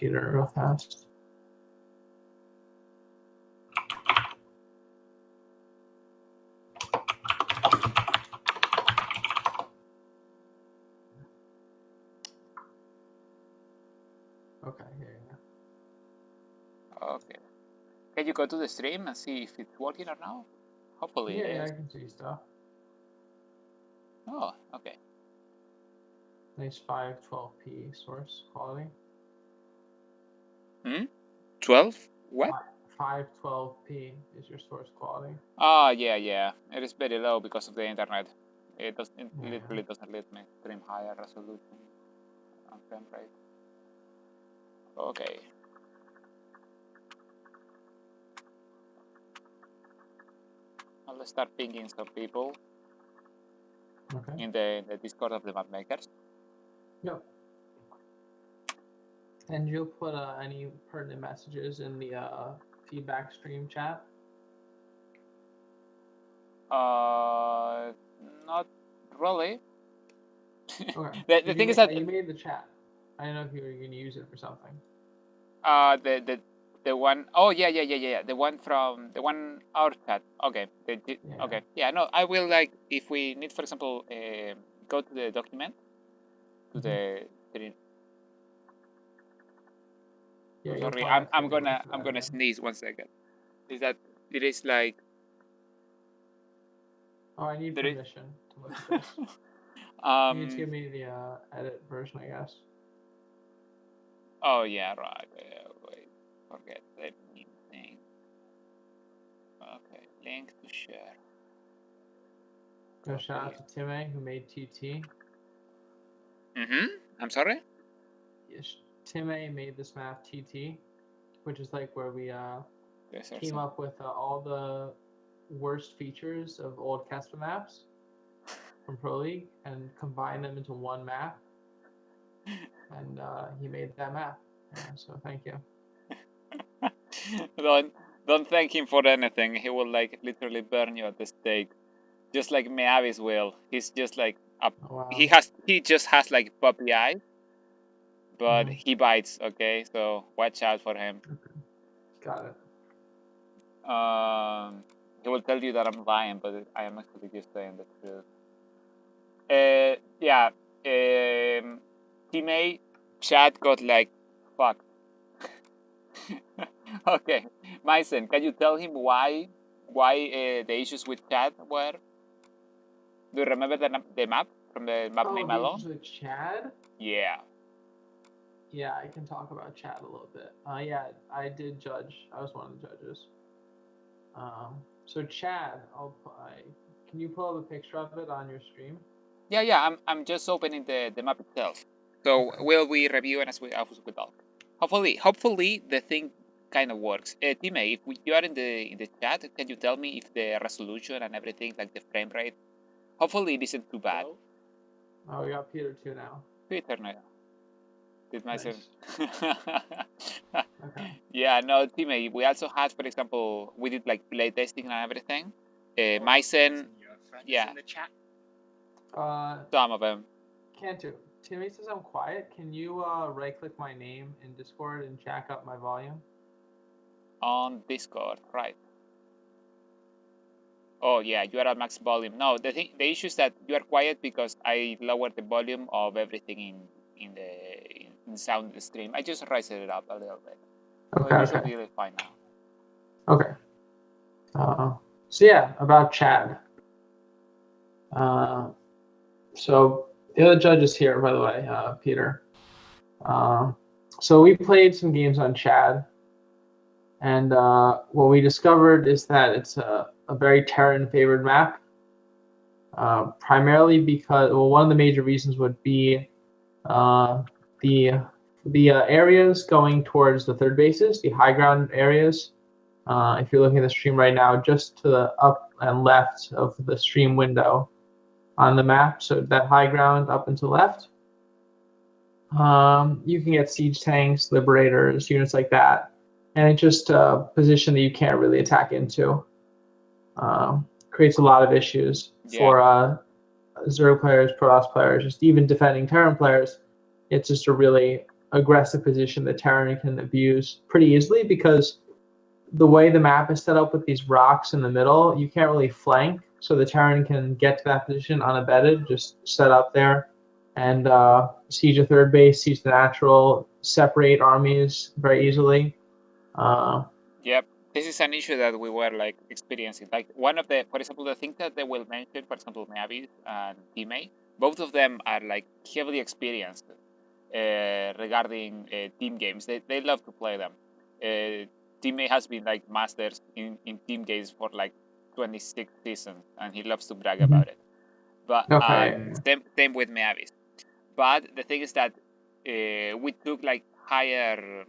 Peter real fast. Okay, here you go. Okay. Can you go to the stream and see if it's working or not? Hopefully it is. Yeah, I can see stuff. Oh, okay. Nice 512p source quality. 12? What? 512p is your source quality. Oh, yeah. It is very low because of the internet. It literally doesn't let me stream higher resolution on frame rate. Okay. I'll start pinging some people in the Discord of the map makers. Yep. And you'll put any pertinent messages in the feedback stream chat? Not really. Okay. the thing is that you made the chat. I don't know if you were going to use it for something. The one, oh yeah, the one our chat. Okay. Okay. Yeah, no, I will, like, if we need, for example, go to the document, to the yeah, sorry, I'm gonna sneeze 1 second. Is that it is like, oh, I need permission to look at this. You need to give me the edit version, I guess. Oh yeah, right. Wait, forget the thing. Okay, link to share. Go shout out to Timmy who made TT. I'm sorry? Yes, Timmy made this map TT, which is like where we came up with all the worst features of old Casper maps from Pro League and combined them into one map. And he made that map. So thank you. Don't thank him for anything. He will, like, literally burn you at the stake, just like Meavis will. He's just like he just has like puppy eyes, but he bites. Okay, so watch out for him. Got it. He will tell you that I'm lying, but I am actually just saying the truth. Yeah. Teammate chat got like fucked. Okay, Myson, can you tell him why the issues with chat were? Do you remember the map from the map name alone? The issues with Chad? Yeah. Yeah, I can talk about Chad a little bit. Yeah, I did judge. I was one of the judges. So Chad, can you pull up a picture of it on your stream? Yeah. I'm just opening the map itself. So will we review and as we talk? Hopefully the thing kind of works. Teammate, if you are in the chat, can you tell me if the resolution and everything, like the frame rate, hopefully it isn't too bad. Oh, we got Peter too now. Peter now. Did myself. Nice. Okay. Yeah, no, teammate. We also had, for example, we did like play testing and everything. Myson, yeah. In the chat? Some of them. Can't do. Timmy says I'm quiet. Can you right-click my name in Discord and jack up my volume? On Discord, right? Oh yeah, you are at max volume. No, the issue is that you are quiet because I lowered the volume of everything in sound stream. I just raised it up a little bit. Okay. You should be really fine now. Okay. So yeah, about Chad. So the other judge is here, by the way, Peter. So we played some games on Chad, and what we discovered is that it's a very Terran-favored map, primarily because, well, one of the major reasons would be the areas going towards the third bases, the high ground areas. If you're looking at the stream right now, just to the up and left of the stream window on the map, so that high ground up and to the left, you can get siege tanks, liberators, units like that, and it's just a position that you can't really attack into. Creates a lot of issues for Zerg players, Protoss players, just even defending Terran players. It's just a really aggressive position the Terran can abuse pretty easily, because the way the map is set up with these rocks in the middle, you can't really flank, so the Terran can get to that position unabated, just set up there and siege a third base, siege the natural, separate armies very easily. Yep, this is an issue that we were like experiencing. Like one of the, for example, the things that they will mention, for example, Mavis and Teammate, both of them are like heavily experienced regarding team games. They love to play them. Teammate has been like masters in team games for like 26 seasons, and he loves to brag about it. But same with Mavis. But the thing is that we took like higher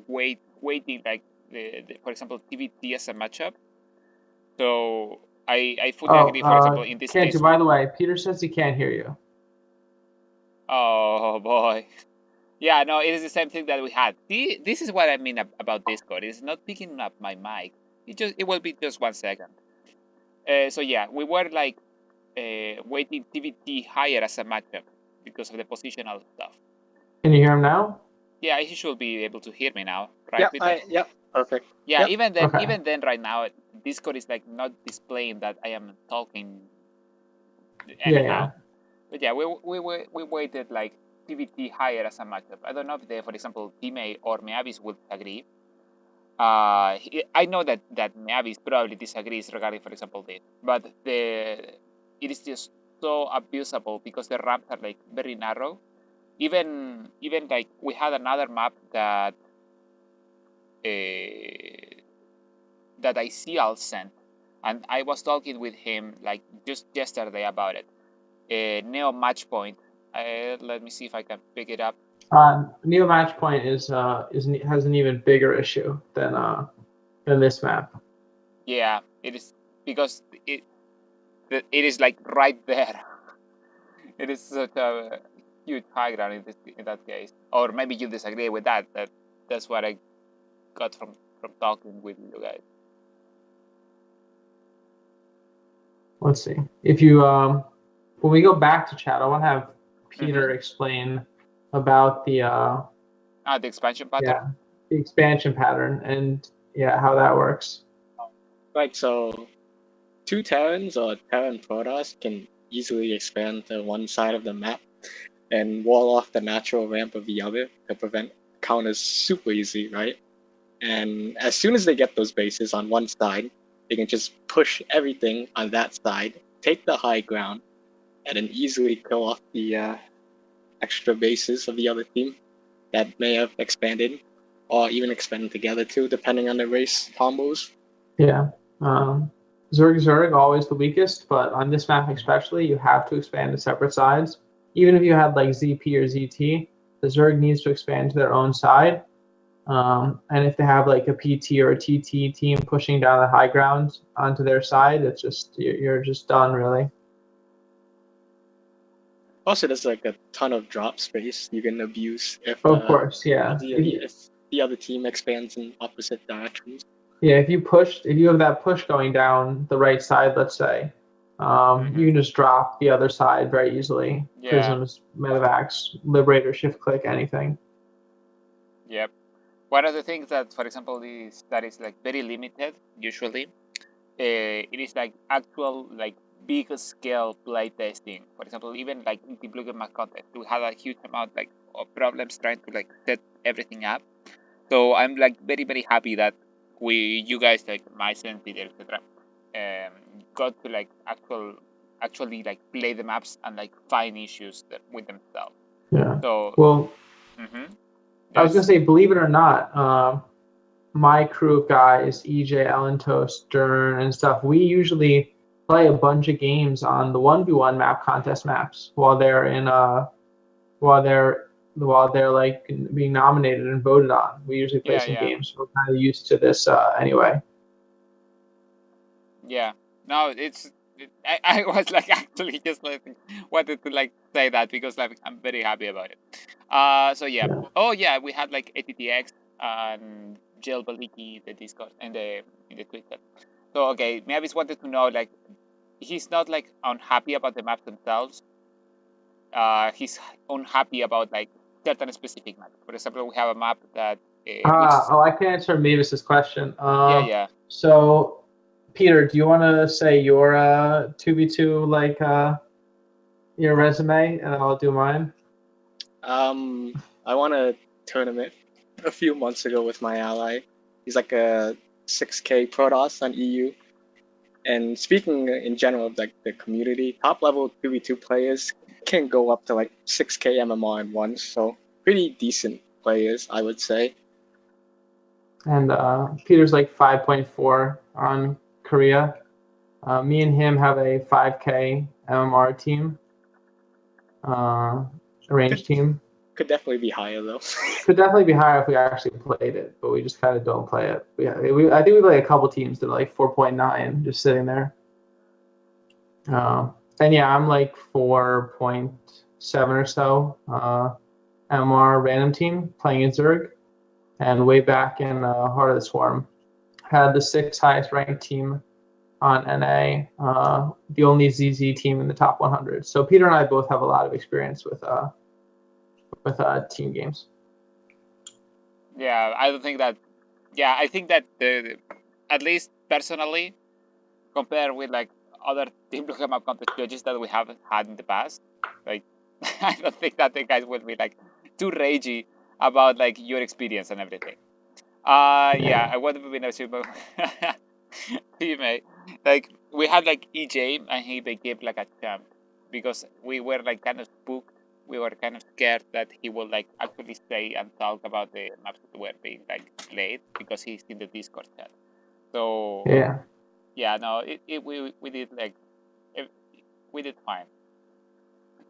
weighting, like for example TVT as a matchup. So I fully agree. For example, in this case, by the way, Peter says he can't hear you. Oh boy. Yeah, no, it is the same thing that we had. This is what I mean about Discord. It's not picking up my mic. It will be just 1 second. So yeah, we were like weighting TVT higher as a matchup because of the positional stuff. Can you hear him now? Yeah, he should be able to hear me now, right? Yeah, perfect. Yeah, even then, right now, Discord is like not displaying that I am talking. Anyhow, but yeah, we weighted like TVT higher as a matchup. I don't know if they, for example, Teammate or Meavis would agree. I know that Meavis probably disagrees regarding, for example, this, but it is just so abusable because the ramps are like very narrow. Even like we had another map that that ICL sent, and I was talking with him like just yesterday about it. Neo Match Point. Let me see if I can pick it up. Neo Match Point has an even bigger issue than this map. Yeah, it is, because it is like right there. It is such a huge high ground in that case. Or maybe you disagree with that. That's what I got from talking with you guys. Let's see. If you when we go back to chat, I want to have Peter explain about the expansion pattern. Yeah, the expansion pattern and how that works. Right, so 2 Terrans or Terran Protoss can easily expand to one side of the map and wall off the natural ramp of the other to prevent counters super easy, right? And as soon as they get those bases on one side, they can just push everything on that side, take the high ground, and then easily kill off the extra bases of the other team that may have expanded, or even expanded together too, depending on the race combos. Yeah. Zerg always the weakest, but on this map especially, you have to expand to separate sides. Even if you had like ZP or ZT, the Zerg needs to expand to their own side. And if they have like a PT or a TT team pushing down the high ground onto their side, it's just you're just done, really. Also, there's like a ton of drop space you can abuse if of course, if the other team expands in opposite directions. Yeah, if you have that push going down the right side, let's say, you can just drop the other side very easily. Yeah. Prisms, Medevacs, Liberator, shift click, anything. Yep. One of the things that, for example, is like very limited usually. It is like actual like big scale play testing. For example, even like in the Blue Game contest, we had a huge amount like of problems trying to like set everything up. So I'm like very happy that you guys like myself, Peter, etc. Got to like actually like play the maps and like find issues with themselves. Yeah. So well, I was gonna say, believe it or not, my crew of guys, EJ, Ellentoast, Dern, and stuff, we usually play a bunch of games on the 1v1 map contest maps while they're like being nominated and voted on. We usually play some games. We're kind of used to this anyway. Yeah. No, I was like actually just like wanted to like say that because like I'm very happy about it. So yeah. Oh yeah, we had like ATTX and Jill Baliki, the Discord and in the Twitter. So okay, Mavis wanted to know like he's not like unhappy about the maps themselves. he's unhappy about like certain specific maps. For example, we have a map that I can answer Mavis's question. yeah. So, Peter, do you want to say your 2v2 like your resume, and I'll do mine? I won a tournament a few months ago with my ally. He's like a 6K Protoss on EU. And speaking in general of like the community, top level 2v2 players can go up to like 6K MMR in once, so pretty decent players, I would say. And Peter's like 5.4 on Korea. Me and him have a 5K MMR team, range team. Could definitely be higher though. Could definitely be higher if we actually played it, but we just kind of don't play it. I think we play a couple teams that are like 4.9, just sitting there. And yeah, I'm like 4.7 or so. MR random team playing in Zurich, and way back in Heart of the Swarm, had the 6th highest ranked team on NA, the only ZZ team in the top 100. So Peter and I both have a lot of experience with team games. Yeah, I don't think that. Yeah, I think that at least personally, compared with like other Team Blue Map contest judges that we have had in the past, like I don't think that the guys will be like too ragey about like your experience and everything. Yeah, I would have been a super teammate. Like we had like EJ and he became like a champ because we were like kind of spooked. We were kind of scared that he would like actually stay and talk about the maps that were being like played because he's in the Discord chat. So yeah, no, we did like we did fine.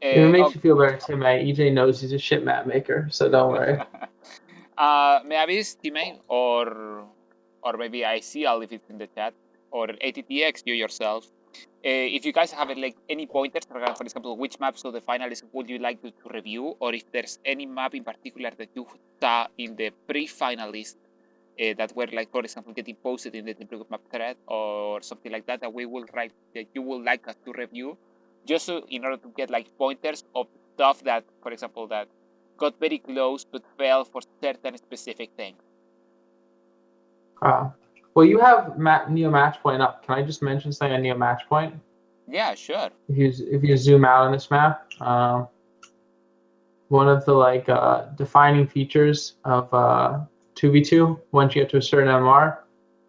It makes you feel better, teammate. EJ knows he's a shit map maker, so don't worry. Maybe it's teammate or maybe ICL if it's in the chat, or ATTX, you yourself. If you guys have like any pointers, for example, which maps of the finalists would you like to review, or if there's any map in particular that you saw in the pre-finalists that were like, for example, getting posted in the Team Blue Map thread or something like that, that we will write that you would like us to review, just so in order to get like pointers of stuff that, for example, that got very close but fell for certain specific things. Well, you have Neo Match Point up. Can I just mention something on Neo Match Point? Yeah, sure. If you zoom out on this map, one of the like defining features of 2v2 once you get to a certain MR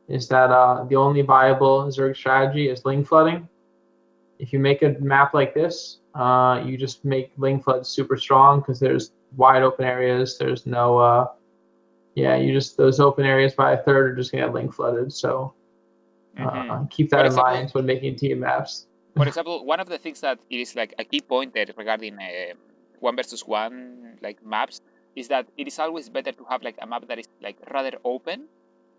is that the only viable Zerg strategy is link flooding. If you make a map like this, you just make link flood super strong because there's wide open areas. There's no those open areas by a third are just gonna get link flooded. So keep that in mind when making team maps. For example, one of the things that it is like a key pointer regarding 1v1 like maps is that it is always better to have like a map that is like rather open.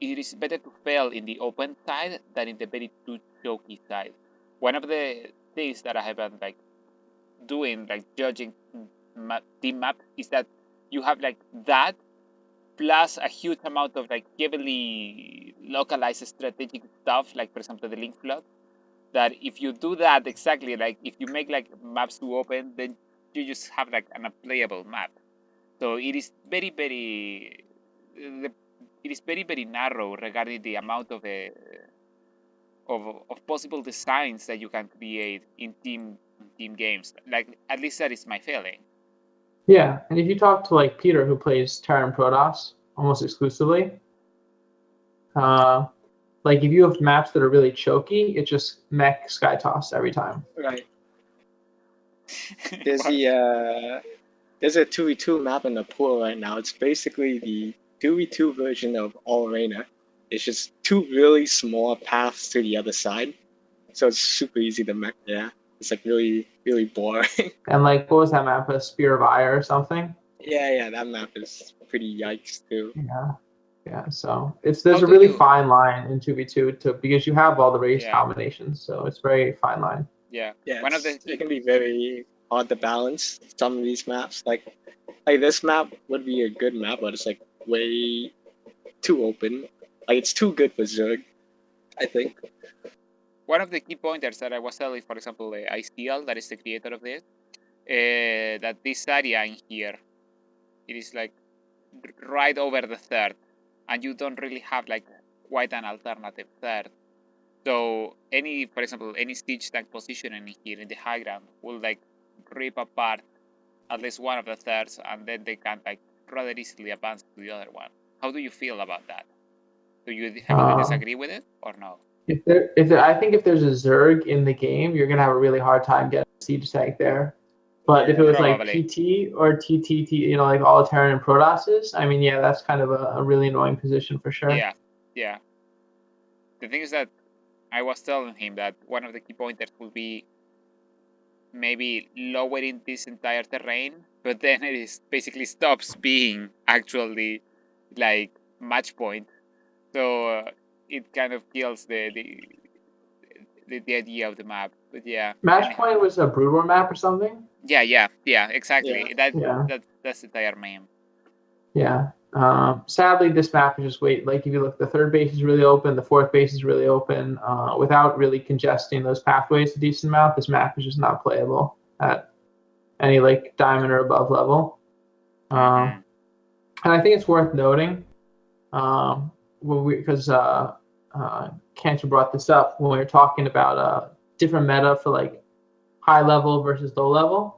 It is better to fail in the open side than in the very too choky side. One of the things that I have been like doing, like judging team map, is that you have like that plus a huge amount of like heavily localized strategic stuff, like for example the link flood. That if you do that exactly, like if you make like maps too open, then you just have like an unplayable map. So it is very very narrow regarding the amount of possible designs that you can create in team games. Like at least that is my feeling. Yeah, and if you talk to like Peter, who plays Terran Protoss almost exclusively, like if you have maps that are really choky, it's just mech sky toss every time. Right. There's there's a 2v2 map in the pool right now. It's basically the 2v2 version of All Arena. It's just two really small paths to the other side, so it's super easy to mech. Yeah, it's like really boring. And like, what was that map? A Spear of Ire or something? Yeah, that map is pretty yikes too. Yeah. So there's a really fine line in 2v2 because you have all the race combinations, so it's very fine line. Yeah. It can be very hard to balance some of these maps. Like this map would be a good map, but it's like way too open. Like it's too good for Zerg, I think. One of the key pointers that I was telling, for example, ICL, that is the creator of this, that this area in here, it is like right over the third, and you don't really have like quite an alternative third. So for example, any siege tank positioning here in the high ground will like rip apart at least one of the thirds, and then they can like rather easily advance to the other one. How do you feel about that? Do you heavily disagree with it or no? I think if there's a Zerg in the game, you're gonna have a really hard time getting a siege tank there. But if it was like PT or TTT, you know, like all Terran and Protosses, I mean, yeah, that's kind of a really annoying position for sure. Yeah. The thing is that I was telling him that one of the key pointers would be maybe lowering this entire terrain, but then it is basically stops being actually like match point. So it kind of kills the idea of the map. But yeah, match point was a Brood War map or something. Yeah, exactly. Yeah. That's the entire meme. Yeah. Sadly, this map is just like if you look, the third base is really open, the fourth base is really open. Without really congesting those pathways a decent amount, this map is just not playable at any like diamond or above level. And I think it's worth noting, because Cantor brought this up when we were talking about different meta for like high level versus low level.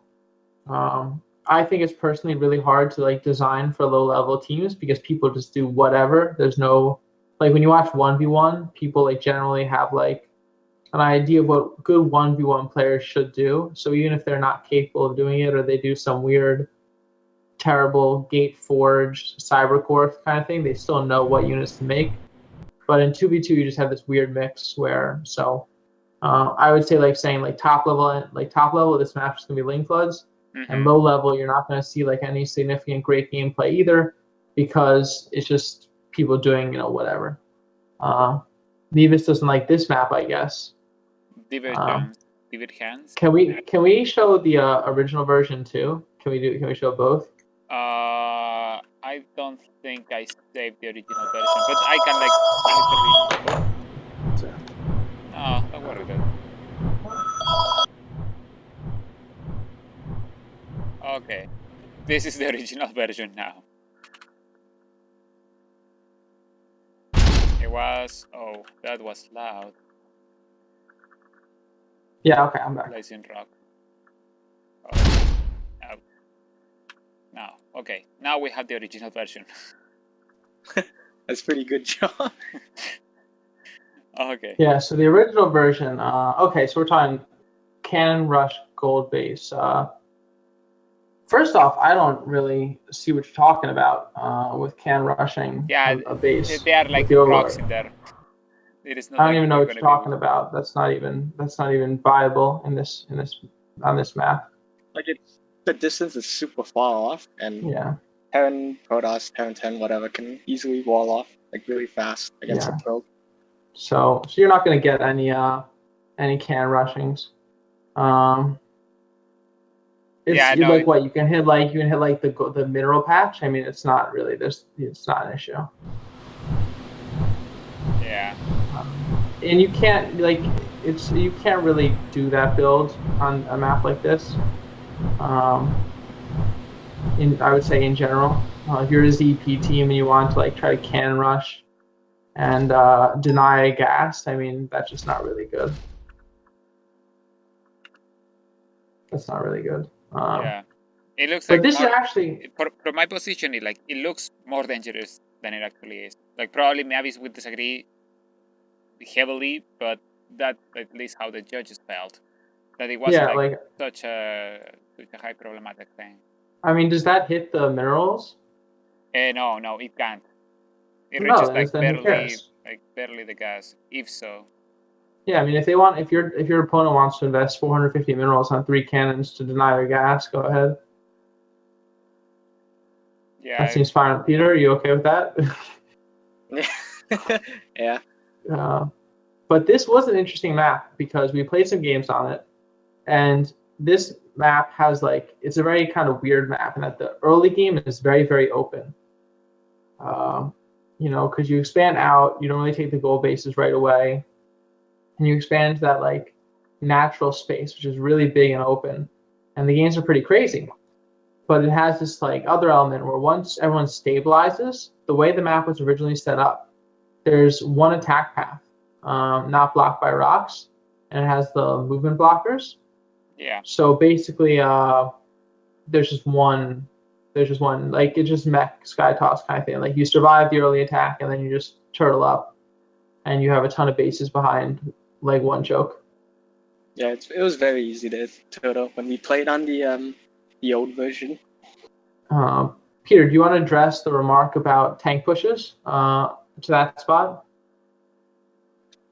I think it's personally really hard to like design for low level teams because people just do whatever. There's no like when you watch 1v1, people like generally have like an idea of what good 1v1 players should do. So even if they're not capable of doing it or they do some weird, terrible gate forged cybercore kind of thing, they still know what units to make. But in 2v2, you just have this weird mix where I would say like saying like top level, this map is gonna be Link Floods. And low level, you're not going to see like any significant great gameplay either, because it's just people doing whatever. Nevis doesn't like this map, I guess. Divergence. Can we show the original version too? Can we show both? I don't think I saved the original version, but I can like. No, don't worry about it. Okay, this is the original version now. It was, that was loud. Yeah, okay, I'm back. Blazing Rock. Out. Now, okay, now we have the original version. That's pretty good, John. Okay. Yeah, so the original version, okay, so we're talking Cannon Rush Gold Base. First off, I don't really see what you're talking about with can rushing a base. They are like rocks in there. I don't even know what you're talking about. That's not even viable on this map. Like the distance is super far off, and yeah, Terran Protoss, Terran 10, whatever, can easily wall off like really fast against a probe. So you're not going to get any can rushings. Like what you can hit like the mineral patch. I mean, it's not really it's not an issue. Yeah. And you can't you can't really do that build on a map like this. I would say in general, if you're a ZP team and you want to like try to can rush and deny gas, I mean that's just not really good. That's not really good. Yeah, it looks but like. But this is actually from my position, it looks more dangerous than it actually is. Like probably Mavis would disagree heavily, but that's at least how the judges felt. That it wasn't like such a high problematic thing. I mean, does that hit the minerals? No, it can't. It reaches barely the gas. If so. Yeah, I mean, if your opponent wants to invest 450 minerals on 3 cannons to deny their gas, go ahead. Yeah. That seems fine. Peter, are you okay with that? Yeah. But this was an interesting map because we played some games on it, and this map has it's a very kind of weird map, and that the early game is very, very open. Because you expand out, you don't really take the gold bases right away. And you expand to that natural space, which is really big and open. and the games are pretty crazy. But it has this like other element where once everyone stabilizes, the way the map was originally set up, there's one attack path, not blocked by rocks, and it has the movement blockers. Yeah. So basically, there's just one, like it's just mech sky toss kind of thing. Like you survive the early attack, and then you just turtle up, and you have a ton of bases behind like one choke. Yeah, it was very easy to turtle when we played on the old version. Peter, do you want to address the remark about tank pushes to that spot?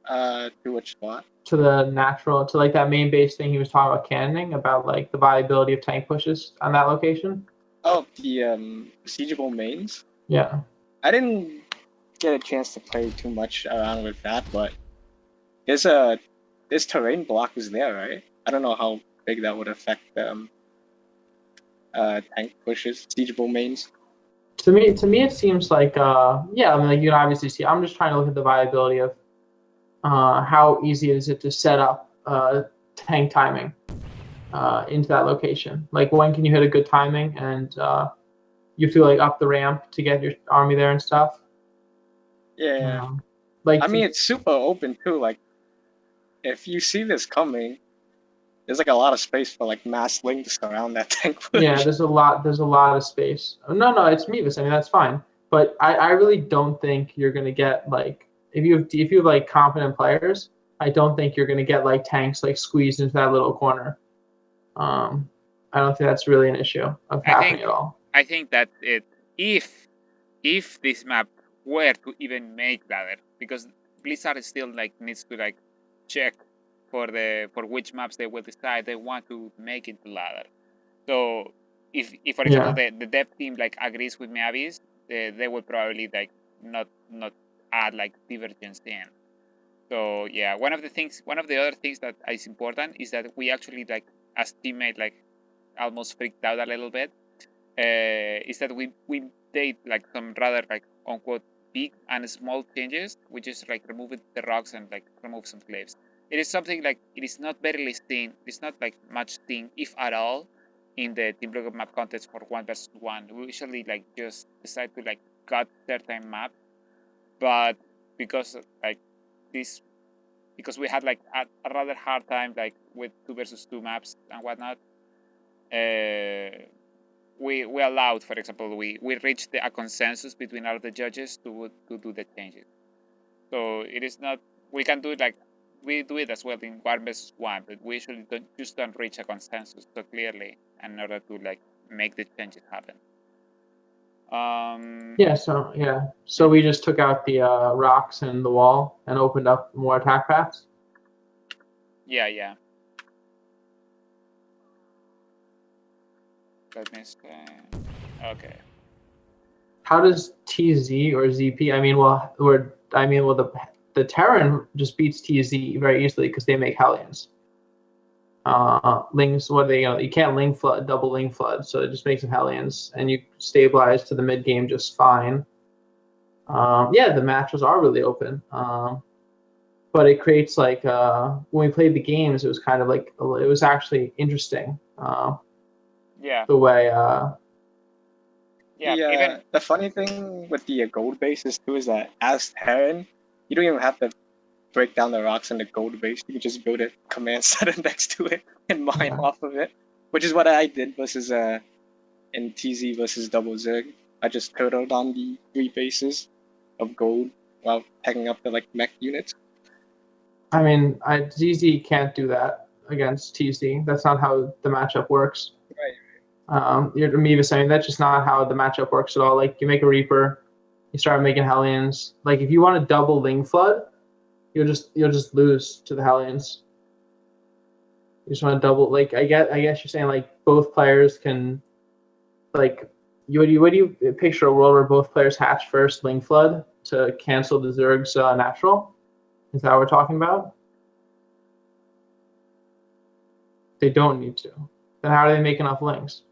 To which spot? To the natural, to like that main base thing he was talking about cannoning, about like the viability of tank pushes on that location. Oh, the siegeable mains? Yeah. I didn't get a chance to play too much around with that, but this terrain block is there, right? I don't know how big that would affect tank pushes, siegeable mains. To me, it seems like yeah. I mean, like you can obviously see. I'm just trying to look at the viability of how easy is it to set up tank timing into that location. Like when can you hit a good timing and you feel like up the ramp to get your army there and stuff. Yeah. Like I mean, it's super open too. Like if you see this coming, there's like a lot of space for like mass links around that tank push. Yeah, there's a lot of space. No, it's Mevis. I mean, that's fine. But I really don't think you're gonna get like if you have like competent players, I don't think you're gonna get like tanks like squeezed into that little corner. I don't think that's really an issue of happening at all. I think that if this map were to even make ladder, because Blizzard still like needs to like check for which maps they will decide they want to make into ladder. So if for example the dev team like agrees with Mevis, they will probably like not add like divergence in. So yeah, one of the other things that is important is that we actually like as teammate like almost freaked out a little bit. Is that we did like some rather like unquote big and small changes. We just like removed the rocks and like remove some cliffs. It is something like it is not very seen. It's not like much seen, if at all, in the team blogger map contest for 1v1. We usually like just decide to like cut certain map, but because like this, because we had like a rather hard time like with 2v2 maps and whatnot. We allowed, for example, we reached a consensus between all the judges to do the changes. So it is not, we can do it like, we do it as well in 1v1, but we usually don't reach a consensus so clearly in order to like make the changes happen. So we just took out the rocks and the wall and opened up more attack paths. Yeah. Let me see. Okay. How does TZ or ZP? The Terran just beats TZ very easily because they make Hellions. Lings, you can't ling flood, double ling flood, so it just makes them Hellions, and you stabilize to the mid game just fine. The matches are really open, but it creates like when we played the games, it was kind of like it was actually interesting. The way. Even the funny thing with the gold bases too is that as Terran, you don't even have to break down the rocks in the gold base. You can just build a command center next to it and mine off of it, which is what I did versus in TZ versus Double Zerg. I just turtled on the 3 bases of gold while picking up the like mech units. I mean, ZZ can't do that against TZ. That's not how the matchup works. Right. Mevis, I mean, that's just not how the matchup works at all. Like, you make a Reaper, you start making Hellions. Like, if you want to double Ling Flood, you'll just lose to the Hellions. You just want to double. Like, I guess you're saying like both players can, like, what do you picture a world where both players hatch first Ling Flood to cancel the Zerg's natural? Is that what we're talking about? They don't need to. Then how do they make enough links?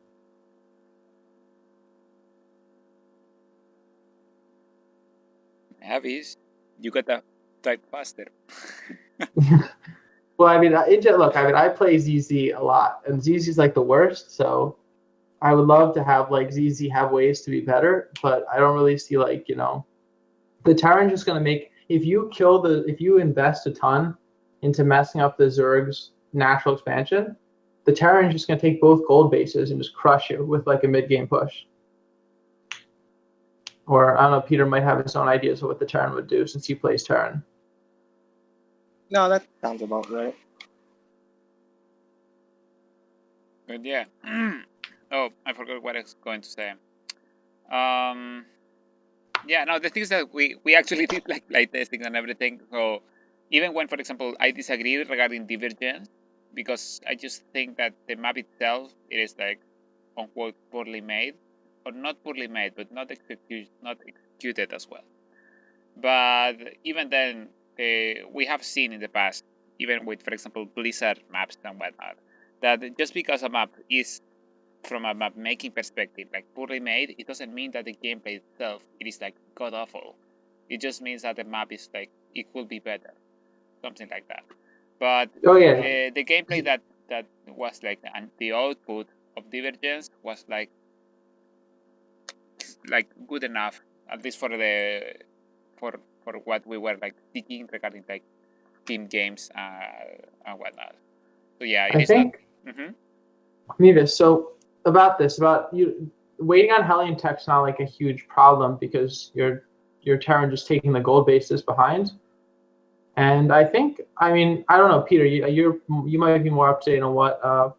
Mevis, you gotta type faster. Well, I mean, look, I mean, I play ZZ a lot, and ZZ is like the worst. So I would love to have like ZZ have ways to be better, but I don't really see like the Terran's just gonna make if you invest a ton into messing up the Zerg's natural expansion, the Terran's just gonna take both gold bases and just crush you with like a mid game push. Or I don't know, Peter might have his own ideas of what the Terran would do since he plays Terran. No, that sounds about right. But yeah. Oh, I forgot what I was going to say. Yeah, no, the thing is that we actually did like testing and everything. So even when, for example, I disagree regarding Divergence, because I just think that the map itself, it is like unquote poorly made, or not poorly made, but not executed as well. But even then, we have seen in the past, even with, for example, Blizzard maps and whatnot, that just because a map is, from a map making perspective, like poorly made, it doesn't mean that the gameplay itself it is like god awful. It just means that the map is like it could be better, something like that. But the gameplay that was like, and the output of Divergence was like good enough, at least for what we were like thinking regarding like team games and whatnot. So yeah, it I is think. Mevis, so about you waiting on Hellion Tech's not like a huge problem because your Terran just taking the gold bases behind. And I think, I mean, I don't know, Peter, you might be more up to date on what the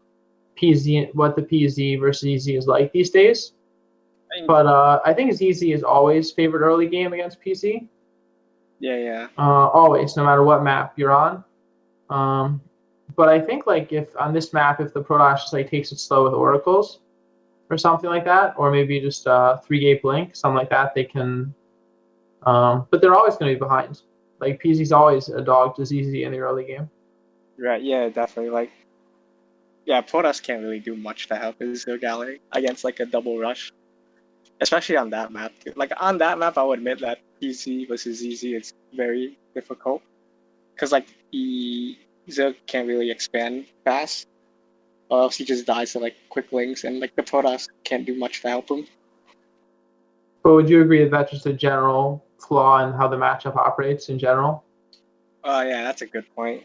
PZ versus EZ is like these days. But I think ZZ is always favored early game against PC. Yeah. Always, no matter what map you're on. But I think like if on this map, if the Protoss just like takes it slow with oracles or something like that, or maybe just 3-gate blink, something like that, they can. But they're always going to be behind. Like PZ's always a dog to ZZ in the early game. Right. Yeah. Definitely. Like. Yeah, Protoss can't really do much to help his Gallery against like a double rush, especially on that map. Like on that map, I would admit that PC versus ZZ is very difficult because like Zerg can't really expand fast, or else he just dies to like quick links, and like the Protoss can't do much to help him. But would you agree that that's just a general flaw in how the matchup operates in general? Yeah, that's a good point.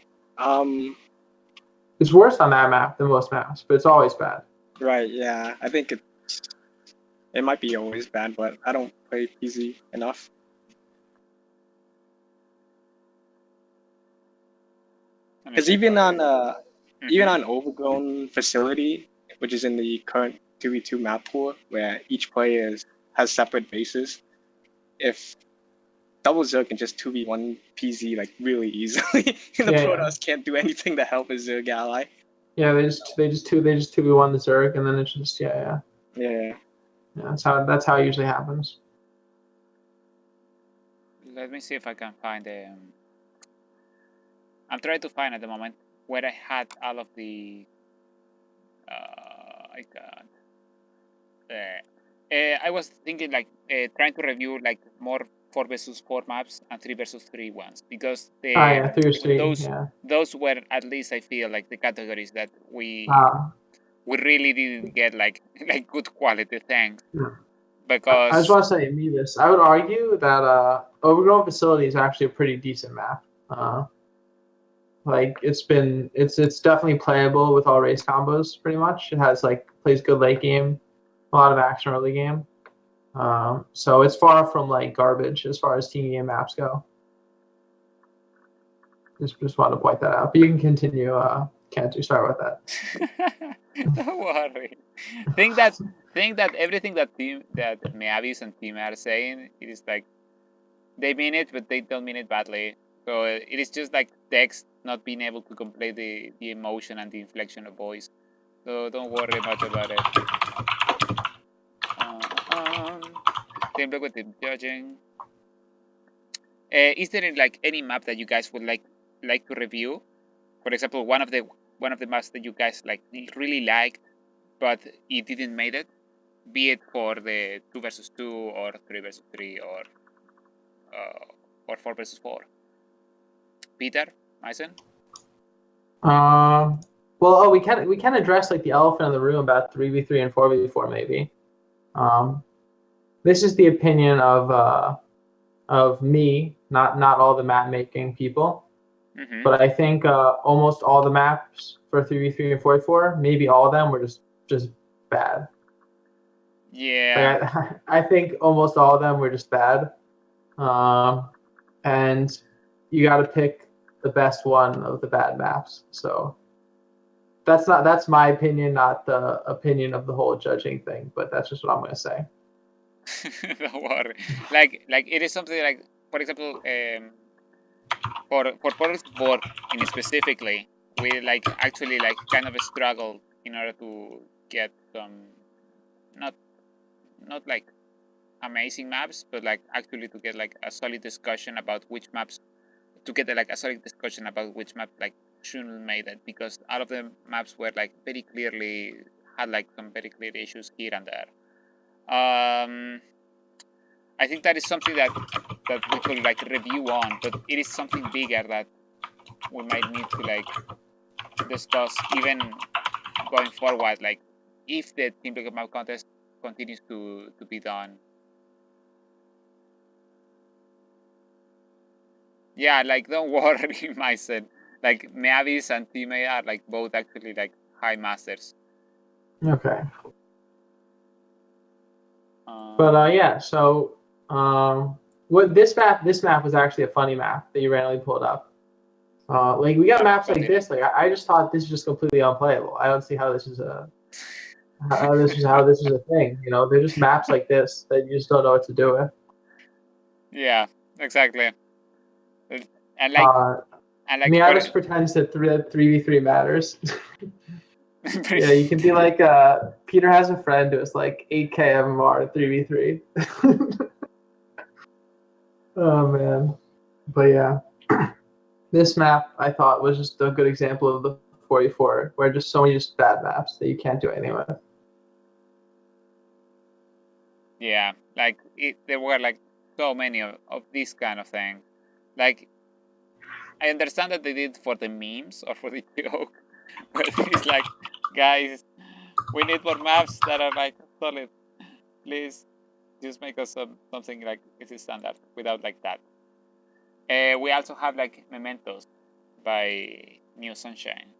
It's worse on that map than most maps, but it's always bad. Right, yeah. I think it might be always bad, but I don't play PZ enough. Because even on Overgrown Facility, which is in the current 2v2 map pool, where each player has separate bases, if Double Zerg can just 2v1 PZ like really easily, and the Protoss can't do anything to help his Zerg ally. Yeah, they just 2v1 the Zerg, and then it's just Yeah. That's how it usually happens. Let me see if I can find I'm trying to find at the moment where I had all of the. I got. I was thinking like trying to review like more 4 versus 4 maps and 3 versus 3 ones because those were at least I feel like the categories that we really didn't get like good quality things. Because I just want to say me this. I would argue that Overgrown Facility is actually a pretty decent map. Like it's definitely playable with all race combos pretty much. It has like plays good late game, a lot of action early game. So it's far from like garbage as far as team game maps go. Just wanted to point that out. But you can continue, Cantu. Sorry about that. Don't worry. Think that everything that Meavis and Team are saying, it is like they mean it, but they don't mean it badly. So it is just like text not being able to convey the emotion and the inflection of voice. So don't worry much about it. Team block with team judging. Is there like any map that you guys would like to review? For example, one of the maps that you guys like really liked, but it didn't make it. Be it for the 2 versus 2 or 3 versus 3 or 4 versus 4. Peter, Mason? We can address like the elephant in the room about 3v3 and 4v4 maybe. This is the opinion of me, not all the map making people, but I think almost all the maps for 3v3 and 4v4, maybe all of them were just bad. Yeah. Like, I think almost all of them were just bad, and you got to pick the best one of the bad maps. So that's my opinion, not the opinion of the whole judging thing, but that's just what I'm gonna say. Don't worry. Like it is something like, for example, for Portal's board in specifically, we like actually like kind of struggle in order to get some not like amazing maps, but like actually to get like a solid discussion about which maps, to get like a solid discussion about which map like shouldn't made it, because all of the maps were like very clearly had like some very clear issues here and there. I think that is something that we could like review on, but it is something bigger that we might need to like discuss even going forward, like if the Team Blue map contest continues to be done. Yeah, like don't worry, myself. Like Mavis and Team A are like both actually like high masters. Okay. But yeah, so what this map was actually a funny map that you randomly pulled up. Like we got maps like this. Like I just thought this is just completely unplayable. I don't see how this is how this is a thing. You know, they're just maps like this that you just don't know what to do with. Yeah, exactly. And like Miavis pretends that 3v3 matters. Yeah, you can be like Peter has a friend who's like 8k MMR 3v3. Oh man, but yeah, this map I thought was just a good example of the 44, where just so many just bad maps that you can't do anything with. Yeah, like there were like so many of these kind of things. Like I understand that they did for the memes or for the joke, but it's like, guys, we need more maps that are like solid. Please, just make us something like it's standard without like that. We also have like Mementos by New Sunshine.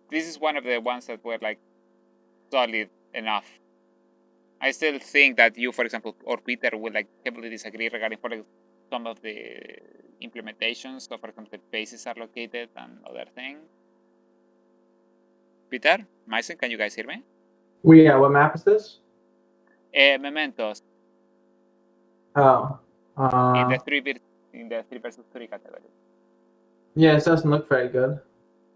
This is one of the ones that were like solid enough. I still think that you, for example, or Peter would like heavily disagree regarding for some of the implementations. So, for example, the bases are located and other things. Peter, Mason, can you guys hear me? Yeah, what map is this? Mementos. Oh. In the 3 versus 3 category. Yeah, it doesn't look very good.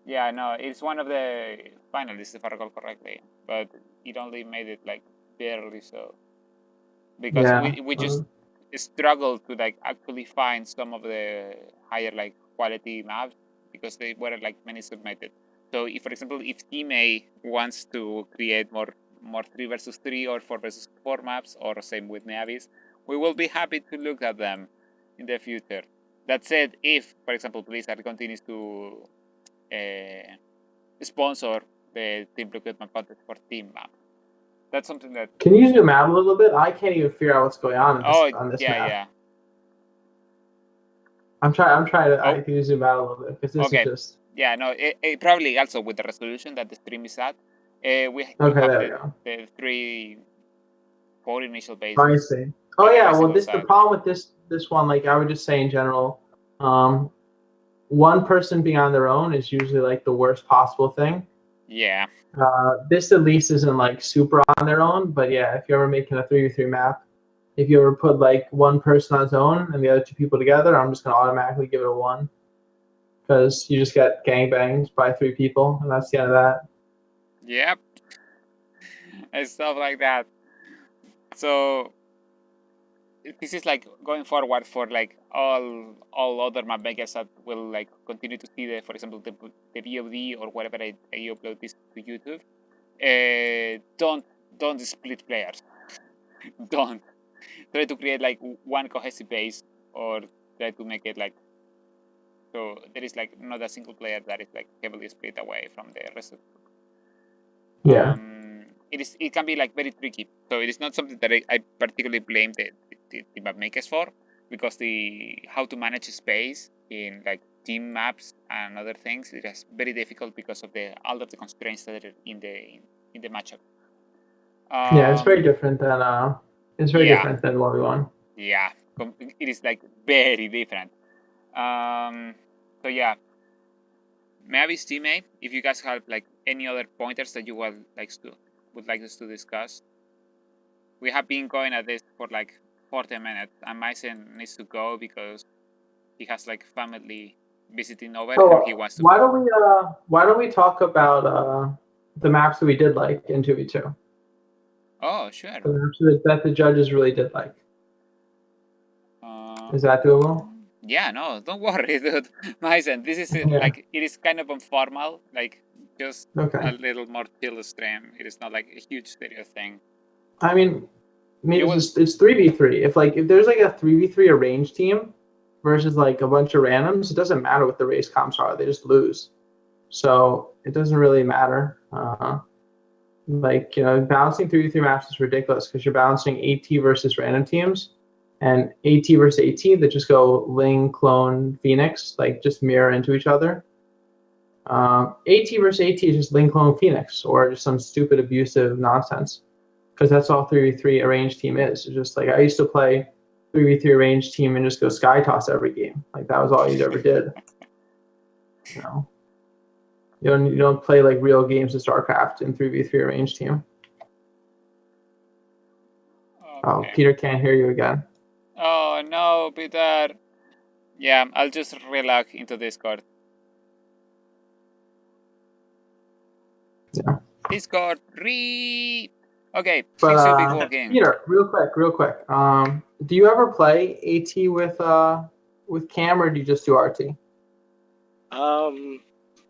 Yeah, no, it's one of the finalists, if I recall correctly, but it only made it like barely so, because we just struggled to like actually find some of the higher like quality maps because they were like many submitted. So if, for example, if Team A wants to create more 3 versus 3 or 4 versus 4 maps, or same with Navis, we will be happy to look at them in the future. That said, if, for example, Blizzard continues to sponsor the Team Blue map contest for Team Map, that's something that... Can you zoom out a little bit? I can't even figure out what's going on this map. Yeah. I'm trying to. I can zoom out a little bit because this is just. Yeah, no. It probably also with the resolution that the stream is at. We have the 3, 4 initial bases. I see. Oh yeah. Well, the problem with this one, like I would just say in general, one person being on their own is usually like the worst possible thing. Yeah. This at least isn't like super on their own, but yeah, if you're ever making a 3v3 map, if you ever put like one person on his own and the other 2 people together, I'm just gonna automatically give it a 1, because you just get gangbangs by 3 people, and that's the end of that. Yep. And stuff like that. So this is like going forward for like all other map makers that will like continue to see the, for example, the VOD or whatever I upload this to YouTube. Don't split players. Don't try to create like one cohesive base, or try to make it like So there is like not a single player that is like heavily split away from the rest of the Yeah. It can be like very tricky. So it is not something that I particularly blame the map makers for, because how to manage space in like team maps and other things, it is very difficult because of all of the constraints that are in the matchup. Yeah, it's very different than different than 1v1. Yeah, it is like very different. So yeah, maybe teammate, if you guys have like any other pointers that you would like us to discuss. We have been going at this for like 40 minutes, and Mason needs to go because he has like family visiting over and he wants to. Why don't we talk about the maps that we did like in 2v2? Oh, sure. The maps that the judges really did like. Is that doable? Yeah, no, don't worry, dude. Mason, this is like, it is kind of informal, like just a little more chill stream. It is not like a huge serious thing. I mean, maybe it's 3v3. If there's like a 3v3 arranged team versus like a bunch of randoms, it doesn't matter what the race comps are. They just lose. So it doesn't really matter. Balancing 3v3 maps is ridiculous because you're balancing AT versus random teams, and AT versus AT that just go Ling, Clone, Phoenix, like just mirror into each other. AT versus AT is just Ling, Clone, Phoenix, or just some stupid abusive nonsense. Because that's all 3v3 arranged team is. It's just like I used to play 3v3 arranged team and just go sky toss every game. Like that was all you ever did. You don't play like real games of StarCraft in 3v3 arranged team. Okay. Oh, Peter can't hear you again. Oh no, Peter. Yeah, I'll just relog into Discord. Yeah. Discord Okay, but Peter, real quick. Do you ever play AT with Cam, or do you just do RT?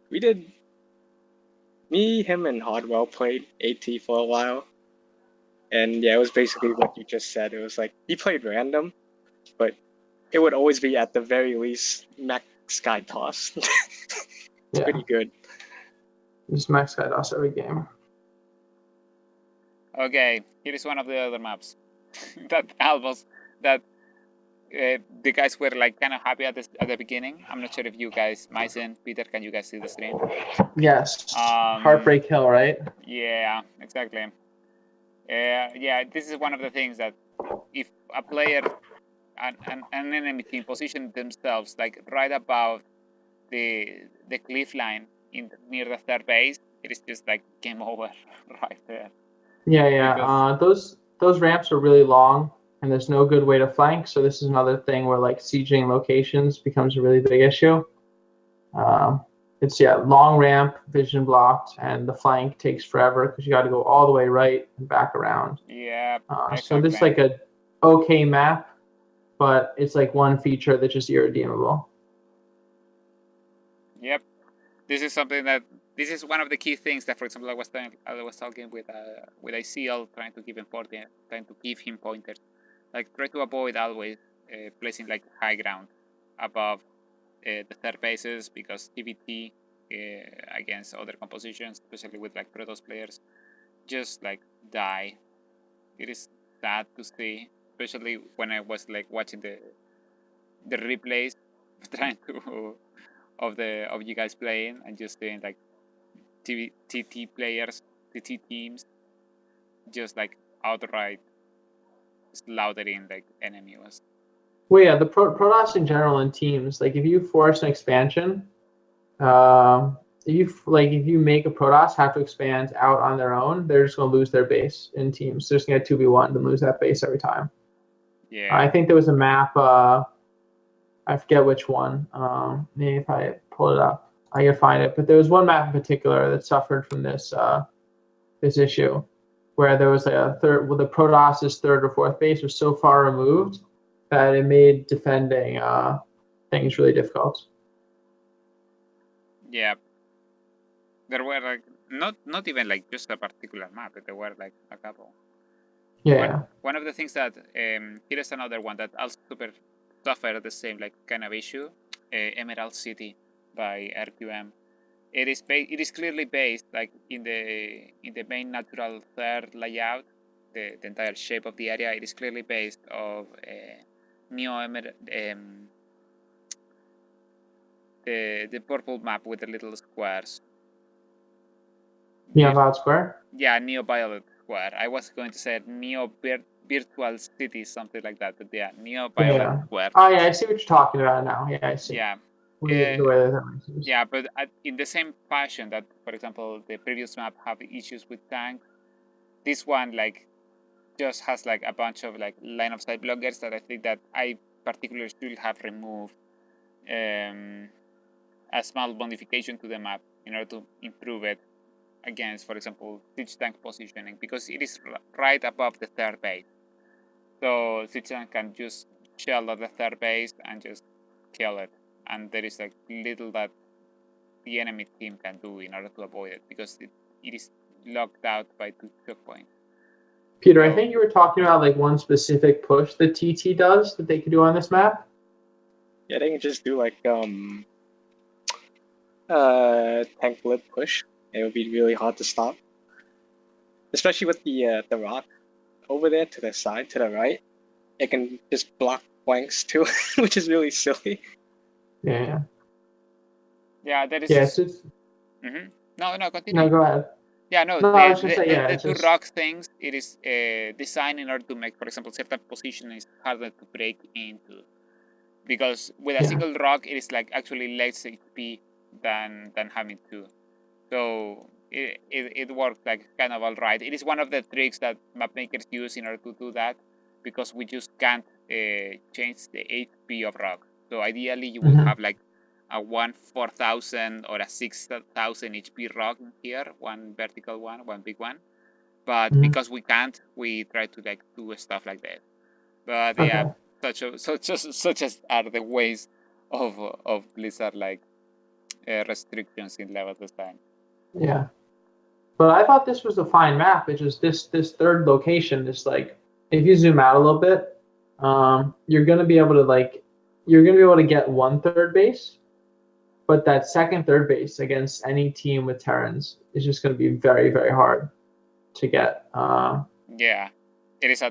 We did. Me, him, and Hardwell played AT for a while, and yeah, it was basically what you just said. It was like he played random, but it would always be at the very least max sky toss. It's pretty good. Just max sky toss every game. Okay, here is one of the other maps that the guys were like kind of happy at the beginning. I'm not sure if you guys, Mason, Peter, can you guys see the stream? Yes. Heartbreak Hill, right? Yeah, exactly. Yeah, this is one of the things that if a player an enemy team position themselves like right above the cliff line near the third base, it is just like game over right there. Yeah. Those ramps are really long, and there's no good way to flank. So this is another thing where like sieging locations becomes a really big issue. It's long ramp, vision blocked, and the flank takes forever because you got to go all the way right and back around. Yeah. Exactly. So this is like a okay map, but it's like one feature that's just irredeemable. Yep. This is something that this is one of the key things that, for example, I was talking with ICL, trying to give him pointers, like try to avoid always placing like high ground above the third bases, because TVT against other compositions, especially with like Protoss players, just like die. It is sad to see, especially when I was like watching the replays, trying to of you guys playing and just seeing like TT players, TT teams, just like outright slaughtering like enemy was. Well, yeah, the Protoss in general in teams, like if you force an expansion, if you make a Protoss have to expand out on their own, they're just gonna lose their base in teams. They're just gonna get 2v1 and lose that base every time. Yeah. I think there was a map. I forget which one. Maybe if I pull it up, I can find it. But there was one map in particular that suffered from this issue, where there was a third. Well, the Protoss's third or fourth base was so far removed that it made defending things really difficult. Yeah. There were like not even like just a particular map, but there were like a couple. Yeah. One of the things that here is another one that also suffered the same like kind of issue. Emerald City by RQM. It is clearly based like in the main natural third layout, the entire shape of the area. It is clearly based of Neo Emerald, the purple map with the little squares. Neo Violet Square? Yeah, Neo Violet Square. I was going to say Neo Virtual City, something like that, but yeah, Neo Violet Square. Oh yeah, I see what you're talking about now. Yeah, I see. Yeah. The way that makes sense. Yeah, but in the same fashion that, for example, the previous map have issues with tanks, this one like just has like a bunch of like line of sight blockers that I think that I particularly should have removed a small modification to the map in order to improve it against, for example, siege tank positioning, because it is right above the third base. So siege tank can just shell at the third base and just kill it, and there is like little that the enemy team can do in order to avoid it, because it is locked out by 2 checkpoints. Peter, I think you were talking about like one specific push that TT does that they could do on this map. Yeah, they can just do like tank blip push. It would be really hard to stop, especially with the rock over there to the side, to the right. It can just block flanks too, which is really silly. Yeah. Yeah, that is. Yes. No, continue. No, go ahead. Yeah, no. I was just saying, the two rock things, it is designed in order to make, for example, certain position is harder to break into, because with a single rock, it is like actually less HP than having two. So it works like kind of all right. It is one of the tricks that map makers use in order to do that, because we just can't change the HP of rock. So ideally, you would have like a 4,000 or a 6,000 HP rock in here, one vertical one, one big one. But because we can't, we try to like do stuff like that. But yeah, such as are the ways of Blizzard like restrictions in level design. Yeah, but I thought this was a fine map. It's just this third location is like, if you zoom out a little bit, you're gonna be able to get one third base, but that second third base against any team with Terrans is just gonna be very, very hard to get. Yeah, it is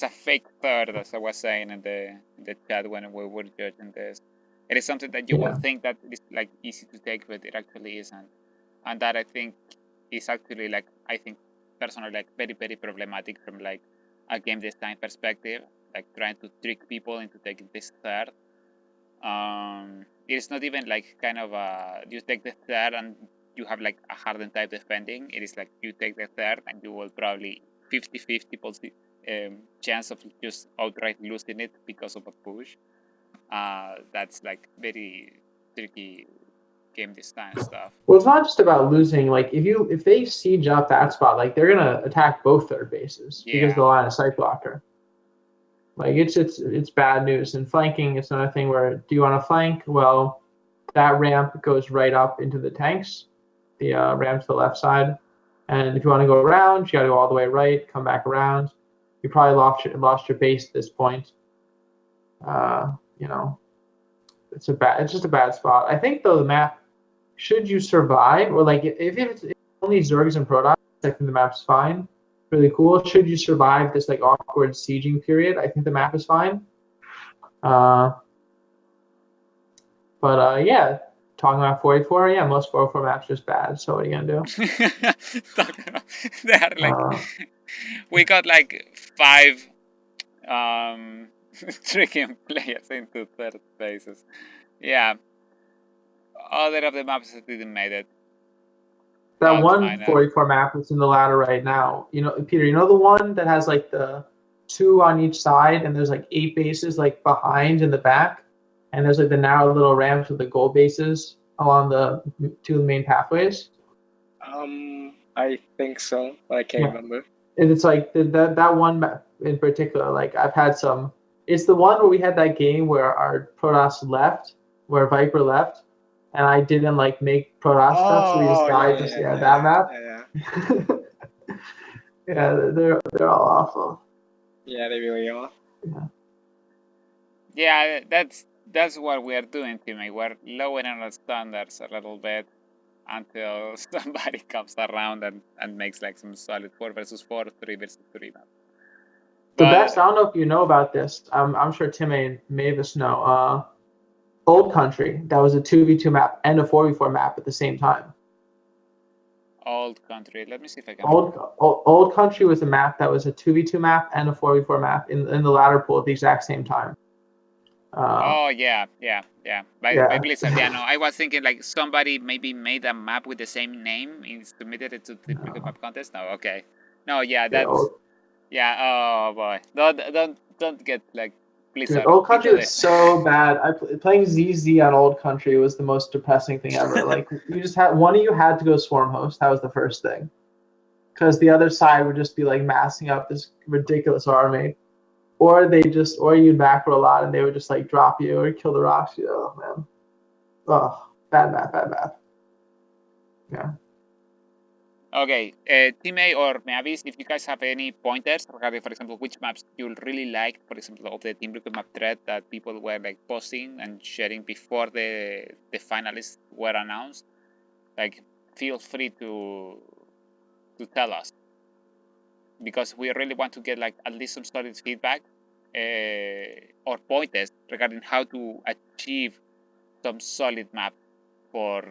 a fake third, as I was saying in the chat when we were judging this. It is something that you will think that it is like easy to take, but it actually isn't. And that I think is actually like, I think personally like very, very problematic from like a game design perspective, like trying to trick people into taking this third. It is not even like kind of you take the third and you have like a hardened type defending. It is like you take the third and you will probably 50-50 chance of just outright losing it because of a push. That's like very tricky game design stuff. Well, it's not just about losing. Like if they siege up that spot, like they're gonna attack both third bases because of the line of sight blocker. Like it's bad news. And flanking is another thing where, do you want to flank? Well, that ramp goes right up into the tanks, the ramp to the left side. And if you want to go around, you got to go all the way right, come back around. You probably lost your base at this point. It's just a bad spot. I think though the map, should you survive, or like if it's only Zergs and Protoss, I think the map's fine. Really cool. Should you survive this like awkward sieging period, I think the map is fine. But yeah, talking about 484, yeah, most 404 maps are just bad. So what are you gonna do? They are like we got like 5 tricking players into third bases. Yeah. Other of the maps that didn't make it. That one 484 map that's in the ladder right now, Peter, the one that has like the 2 on each side and there's like 8 bases like behind in the back, and there's like the narrow little ramps with the gold bases along the 2 main pathways? I think so, but I can't remember. And it's like that one map in particular, like I've had some. It's the one where we had that game where our Protoss left, where Viper left, and I didn't like make Protoss stuff, so we just died. That map. Yeah, they're all awful. Yeah, they really are. Yeah, that's That's what we are doing, teammate. We're lowering our standards a little bit until somebody comes around and makes like some solid 4 versus 4, 3 versus 3 map. The best, I don't know if you know about this. I'm sure Tim and Mavis know. Old Country, that was a 2v2 map and a 4v4 map at the same time. Old Country. Let me see if I can. Old Country was a map that was a 2v2 map and a 4v4 map in the ladder pool at the exact same time. Oh yeah. By Blizzard. Yeah, no. I was thinking like somebody maybe made a map with the same name and submitted it to the map contest. No, okay. No, yeah, that's yeah. Oh boy, don't get like Blizzard. Dude, Old Country was so bad. Playing ZZ on Old Country was the most depressing thing ever. Like you just had one of you had to go swarm host. That was the first thing, because the other side would just be like massing up this ridiculous army. Or you'd macro a lot and they would just like drop you or kill the rocks. Oh man. Oh, bad map. Yeah. Okay, Team A or Mavis, if you guys have any pointers regarding, for example, which maps you really like, for example, of the Team Liquid map thread that people were like posting and sharing before the finalists were announced, like feel free to tell us, because we really want to get like at least some solid feedback or pointers regarding how to achieve some solid map for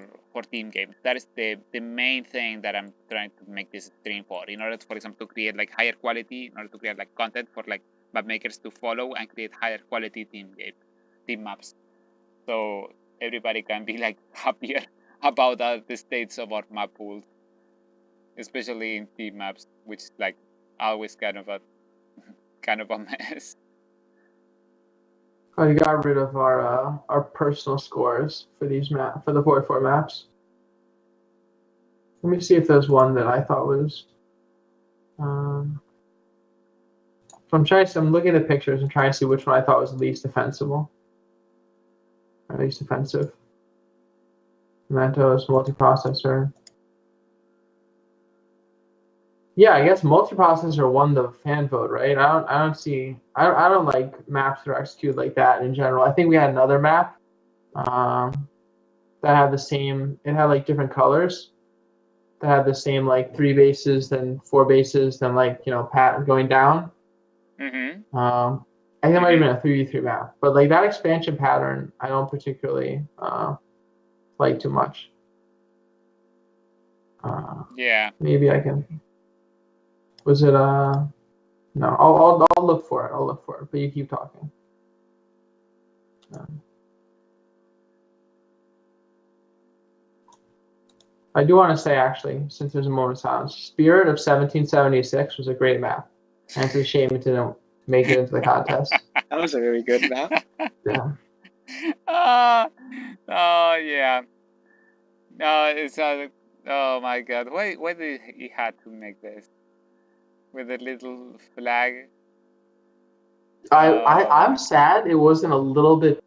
team games. That is the main thing that I'm trying to make this stream for, in order to, for example, to create like higher quality, in order to create like content for like map makers to follow and create higher quality team maps, so everybody can be like happier about the states of our map pools, especially in team maps, which is like always kind of a mess. I got rid of our personal scores for these for the 4-4 maps. Let me see if there's one that I thought was. So I'm looking at the pictures and trying to see which one I thought was least defensible. Or least offensive. Mentos, multiprocessor. Yeah, I guess multiprocessor won the fan vote, right? I don't like maps that are executed like that in general. I think we had another map that had the same. It had like different colors. That had the same like 3 bases, then 4 bases, then like pattern going down. Mm-hmm. I think it might have been a 3v3 map, but like that expansion pattern, I don't particularly like too much. Yeah. Maybe I can. Was it no? I'll look for it. But you keep talking. I do want to say, actually, since there's a moment of silence, Spirit of 1776 was a great map, and it's a shame it didn't make it into the contest. That was a really good map. Yeah. Oh yeah. No, it's oh my god. Why did he had to make this with a little flag? I'm sad it wasn't a little bit.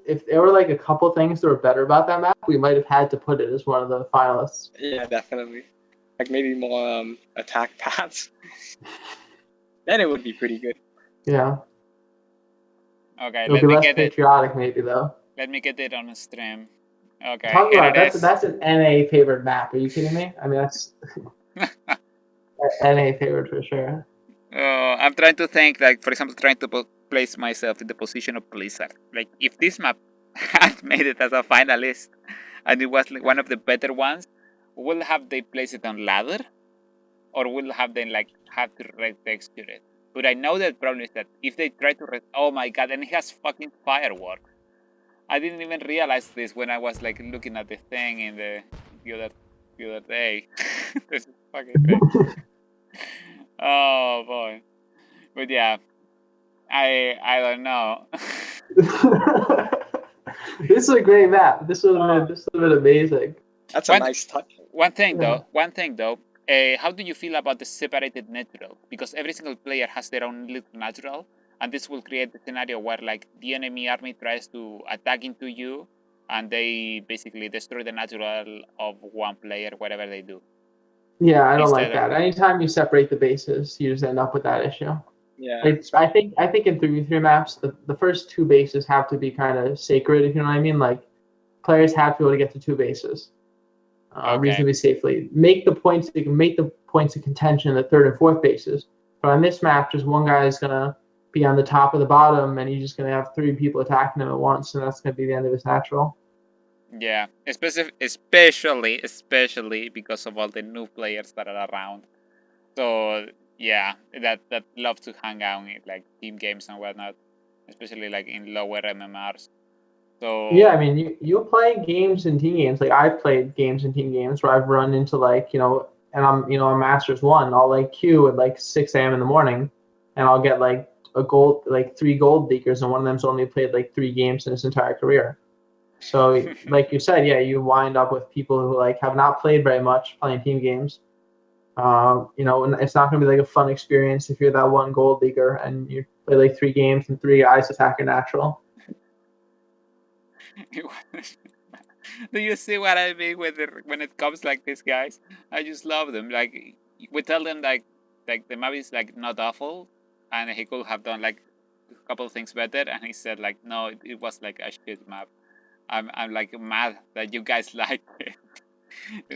If there were like a couple things that were better about that map, we might have had to put it as one of the finalists. Yeah, definitely. Like maybe more attack paths. Then it would be pretty good. Yeah. Okay, it'll be less patriotic, maybe though. Let me get it on the stream. Okay. Talk about that's an NA favored map. Are you kidding me? I mean, that's NA favored for sure. I'm trying to think, like, for example, trying to place myself in the position of Blizzard. Like, if this map had made it as a finalist and it was like one of the better ones, will have they placed it on ladder, or will have they like have to retexture it? But I know the problem is that if they try to oh my god, and it has fucking fireworks. I didn't even realize this when I was like looking at the thing in the other day. This is fucking great. Oh boy. But yeah, I don't know. This is a great map. This would have been amazing. That's a nice touch. One thing though, how do you feel about the separated natural? Because every single player has their own little natural, and this will create the scenario where like the enemy army tries to attack into you, and they basically destroy the natural of one player, whatever they do. Yeah, I don't like that. Anytime you separate the bases, you just end up with that issue. Yeah. I think in 3v3 maps, the first 2 bases have to be kind of sacred, if you know what I mean. Like players have to be able to get to 2 bases reasonably safely. Make the points. You can make the points of contention in the 3rd and 4th bases. But on this map, just one guy is gonna be on the top of the bottom, and you're just gonna have 3 people attacking him at once, and that's gonna be the end of his natural. Yeah, especially because of all the new players that are around. So yeah, that love to hang out in like team games and whatnot, especially like in lower MMRs. So yeah, I mean, you play games and team games. Like I've played games and team games where I've run into like and I'm on Masters 1. I'll like queue at like 6 a.m. in the morning, and I'll get like a gold, like 3 gold leakers, and one of them's only played like 3 games in his entire career. So like you said, yeah, you wind up with people who like have not played very much playing team games. And it's not gonna be like a fun experience if you're that one gold leaguer and you play like 3 games and 3 guys attack your natural. Do you see what I mean when it comes like this, guys? I just love them. Like we tell them like the map is like not awful, and he could have done like a couple of things better, and he said like no, it was like a shit map. I'm like mad that you guys like it.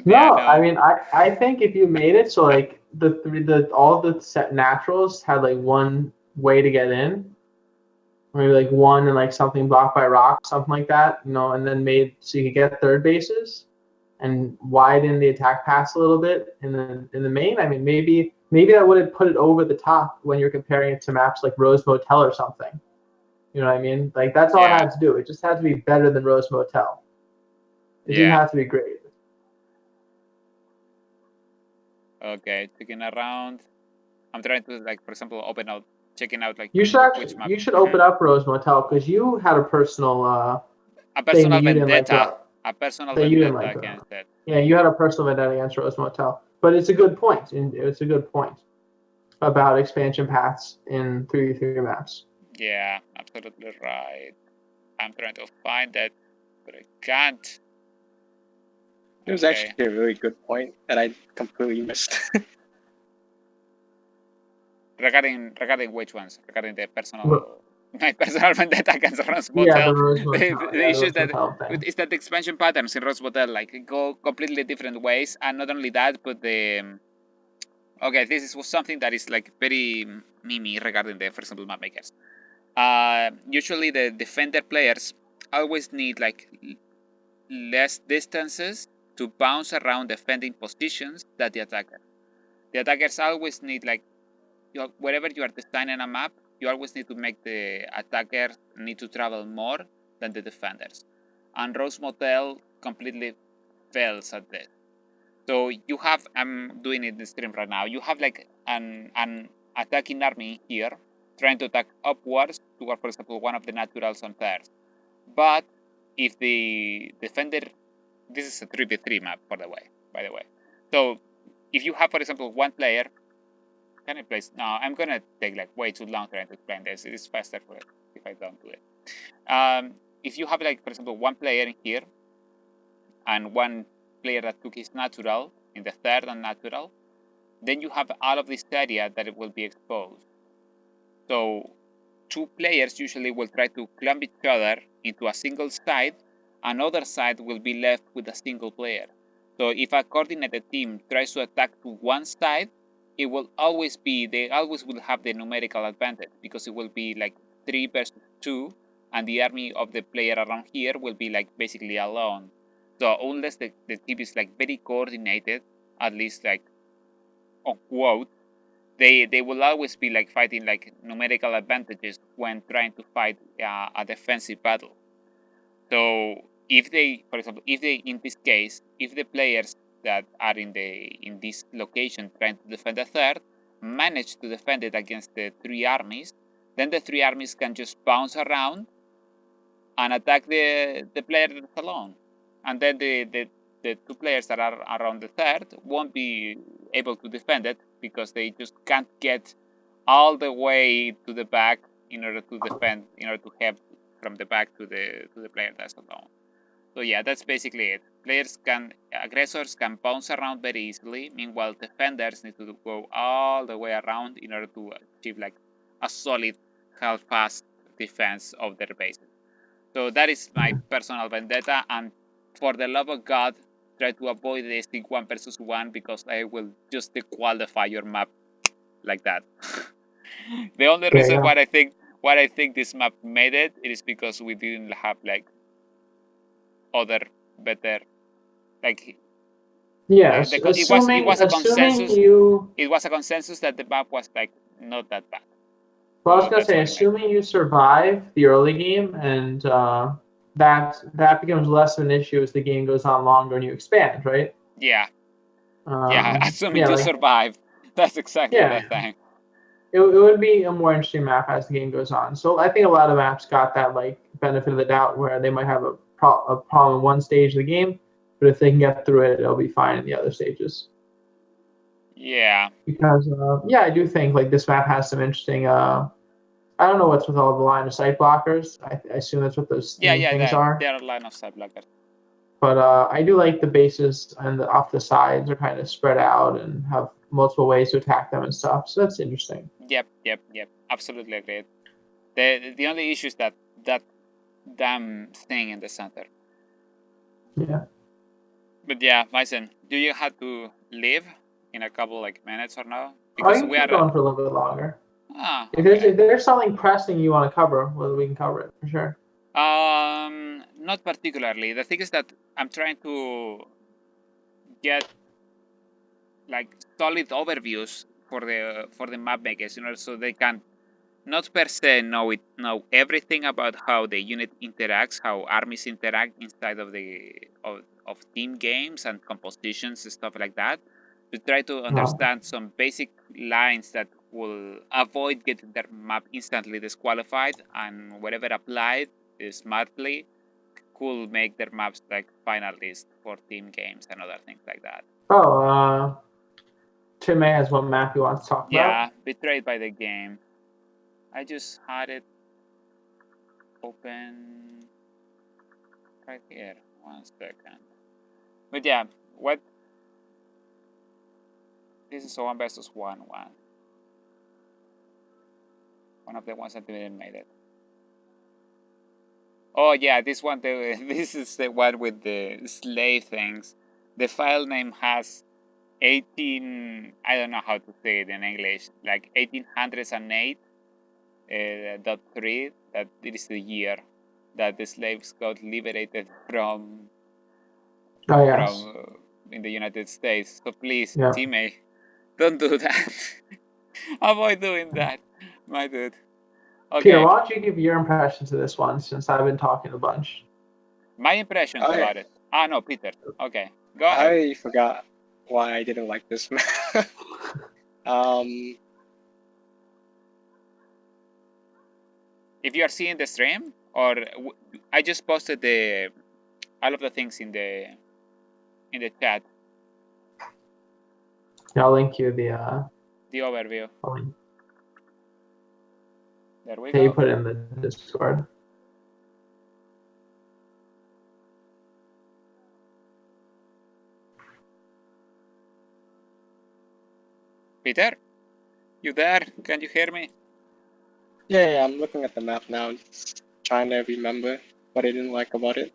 No, no. I mean I think if you made it so like all the set naturals had like one way to get in, maybe like one and like something blocked by rock, something like that, and then made so you could get 3rd bases and widen the attack pass a little bit in the main. I mean, maybe that would have put it over the top when you're comparing it to maps like Rose Motel or something. You know what I mean? Like that's all it had to do. It just had to be better than Rose Motel. It didn't have to be great. Okay, checking around. I'm trying to like, for example, checking out like you should which map. You should open up Rose Motel because you had a personal a thing personal that you didn't vendetta. like A personal that you didn't vendetta like against that. Yeah, you had a personal vendetta against Rose Motel, but it's a good point. It's a good point about expansion paths in 3v3 maps. Yeah, absolutely right. I'm trying to find that, but I can't. It was actually a really good point that I completely missed. Regarding which ones? Regarding the personal my personal vendetta against Rose Motel. Yeah, the Rose Motel. The issue is that the expansion patterns in Rose Motel like go completely different ways, and not only that, but the okay, this was something that is like very mimi regarding the, for example, map makers. Usually the defender players always need like less distances to bounce around defending positions than the attacker. The attackers always need like wherever you are designing a map, you always need to make the attacker need to travel more than the defenders. And Rose Motel completely fails at this. So you have, I'm doing it in the stream right now, you have like an attacking army here trying to attack upwards toward, for example, one of the naturals on third. But if the defender, this is a 3v3 map, by the way. So if you have, for example, one player, can I place? No, I'm gonna take like way too long trying to explain this. It is faster for it if I don't do it. If you have like, for example, one player in here and one player that took his natural in the third and natural, then you have all of this area that it will be exposed. So 2 players usually will try to clump each other into a single side, another side will be left with a single player. So if a coordinated team tries to attack to one side, it will always be, they always will have the numerical advantage because it will be like 3 versus 2, and the army of the player around here will be like basically alone. So unless the team is like very coordinated, at least like on quote, they will always be like fighting like numerical advantages when trying to fight a defensive battle. So if they, for example, if they, in this case, if the players that are in this location trying to defend the third manage to defend it against the 3 armies, then the 3 armies can just bounce around and attack the player that's alone, and then the 2 players that are around the third won't be able to defend it because they just can't get all the way to the back in order to defend, in order to have from the back to the player that's alone. So yeah, that's basically it. Aggressors can bounce around very easily. Meanwhile, defenders need to go all the way around in order to achieve like a solid, held-fast defense of their bases. So that is my personal vendetta, and for the love of God, try to avoid the stick 1 versus 1 because I will just dequalify your map like that. The only reason why I think this map made it is because we didn't have like other better like yes. it was a consensus. It was a consensus that the map was like not that bad. Well, I was gonna say, assuming you survive the early game, and that becomes less of an issue as the game goes on longer and you expand, right? Yeah. Assuming you survive, that's exactly the thing. It would be a more interesting map as the game goes on. So I think a lot of maps got that like benefit of the doubt where they might have a problem in one stage of the game, but if they can get through it, it'll be fine in the other stages. Yeah. Because I do think like this map has some interesting. I don't know what's with all the line of sight blockers. I assume that's what those things are. They are line of sight blockers. But I do like the bases and off the sides are kind of spread out and have multiple ways to attack them and stuff. So that's interesting. Yep. Absolutely agreed. The only issue is that damn thing in the center. Yeah. But yeah, Mason, do you have to leave in a couple like minutes or no? Because we are going for a little bit longer. Okay. If there's something pressing you want to cover, well, we can cover it for sure. Not particularly. The thing is that I'm trying to get like solid overviews for the map makers, so they can not per se know everything about how the unit interacts, how armies interact inside of team games and compositions and stuff like that, to try to understand some basic lines that will avoid getting their map instantly disqualified, and whatever applied smartly could make their maps like finalist for team games and other things like that. Tim has one map you want to talk about? Yeah, Betrayed by the Game. I just had it open right here. 1 second. But yeah, this is a 1 versus 1. One of the ones that didn't made it. Oh yeah, this one. This is the one with the slave things. The file name has 18. I don't know how to say it in English. Like 1808. .3, that it is the year that the slaves got liberated from in the United States. So please, teammate, don't do that. Avoid doing that, my dude. Okay. Peter, why don't you give your impressions of this one, since I've been talking a bunch? My impressions about it. No, Peter. Okay, go ahead. I forgot why I didn't like this map. If you are seeing the stream, or I just posted all of the things in the chat. Yeah, I'll link you the overview. There we go. You put it in the Discord. Peter, you there? Can you hear me? Yeah, I'm looking at the map now, just trying to remember what I didn't like about it.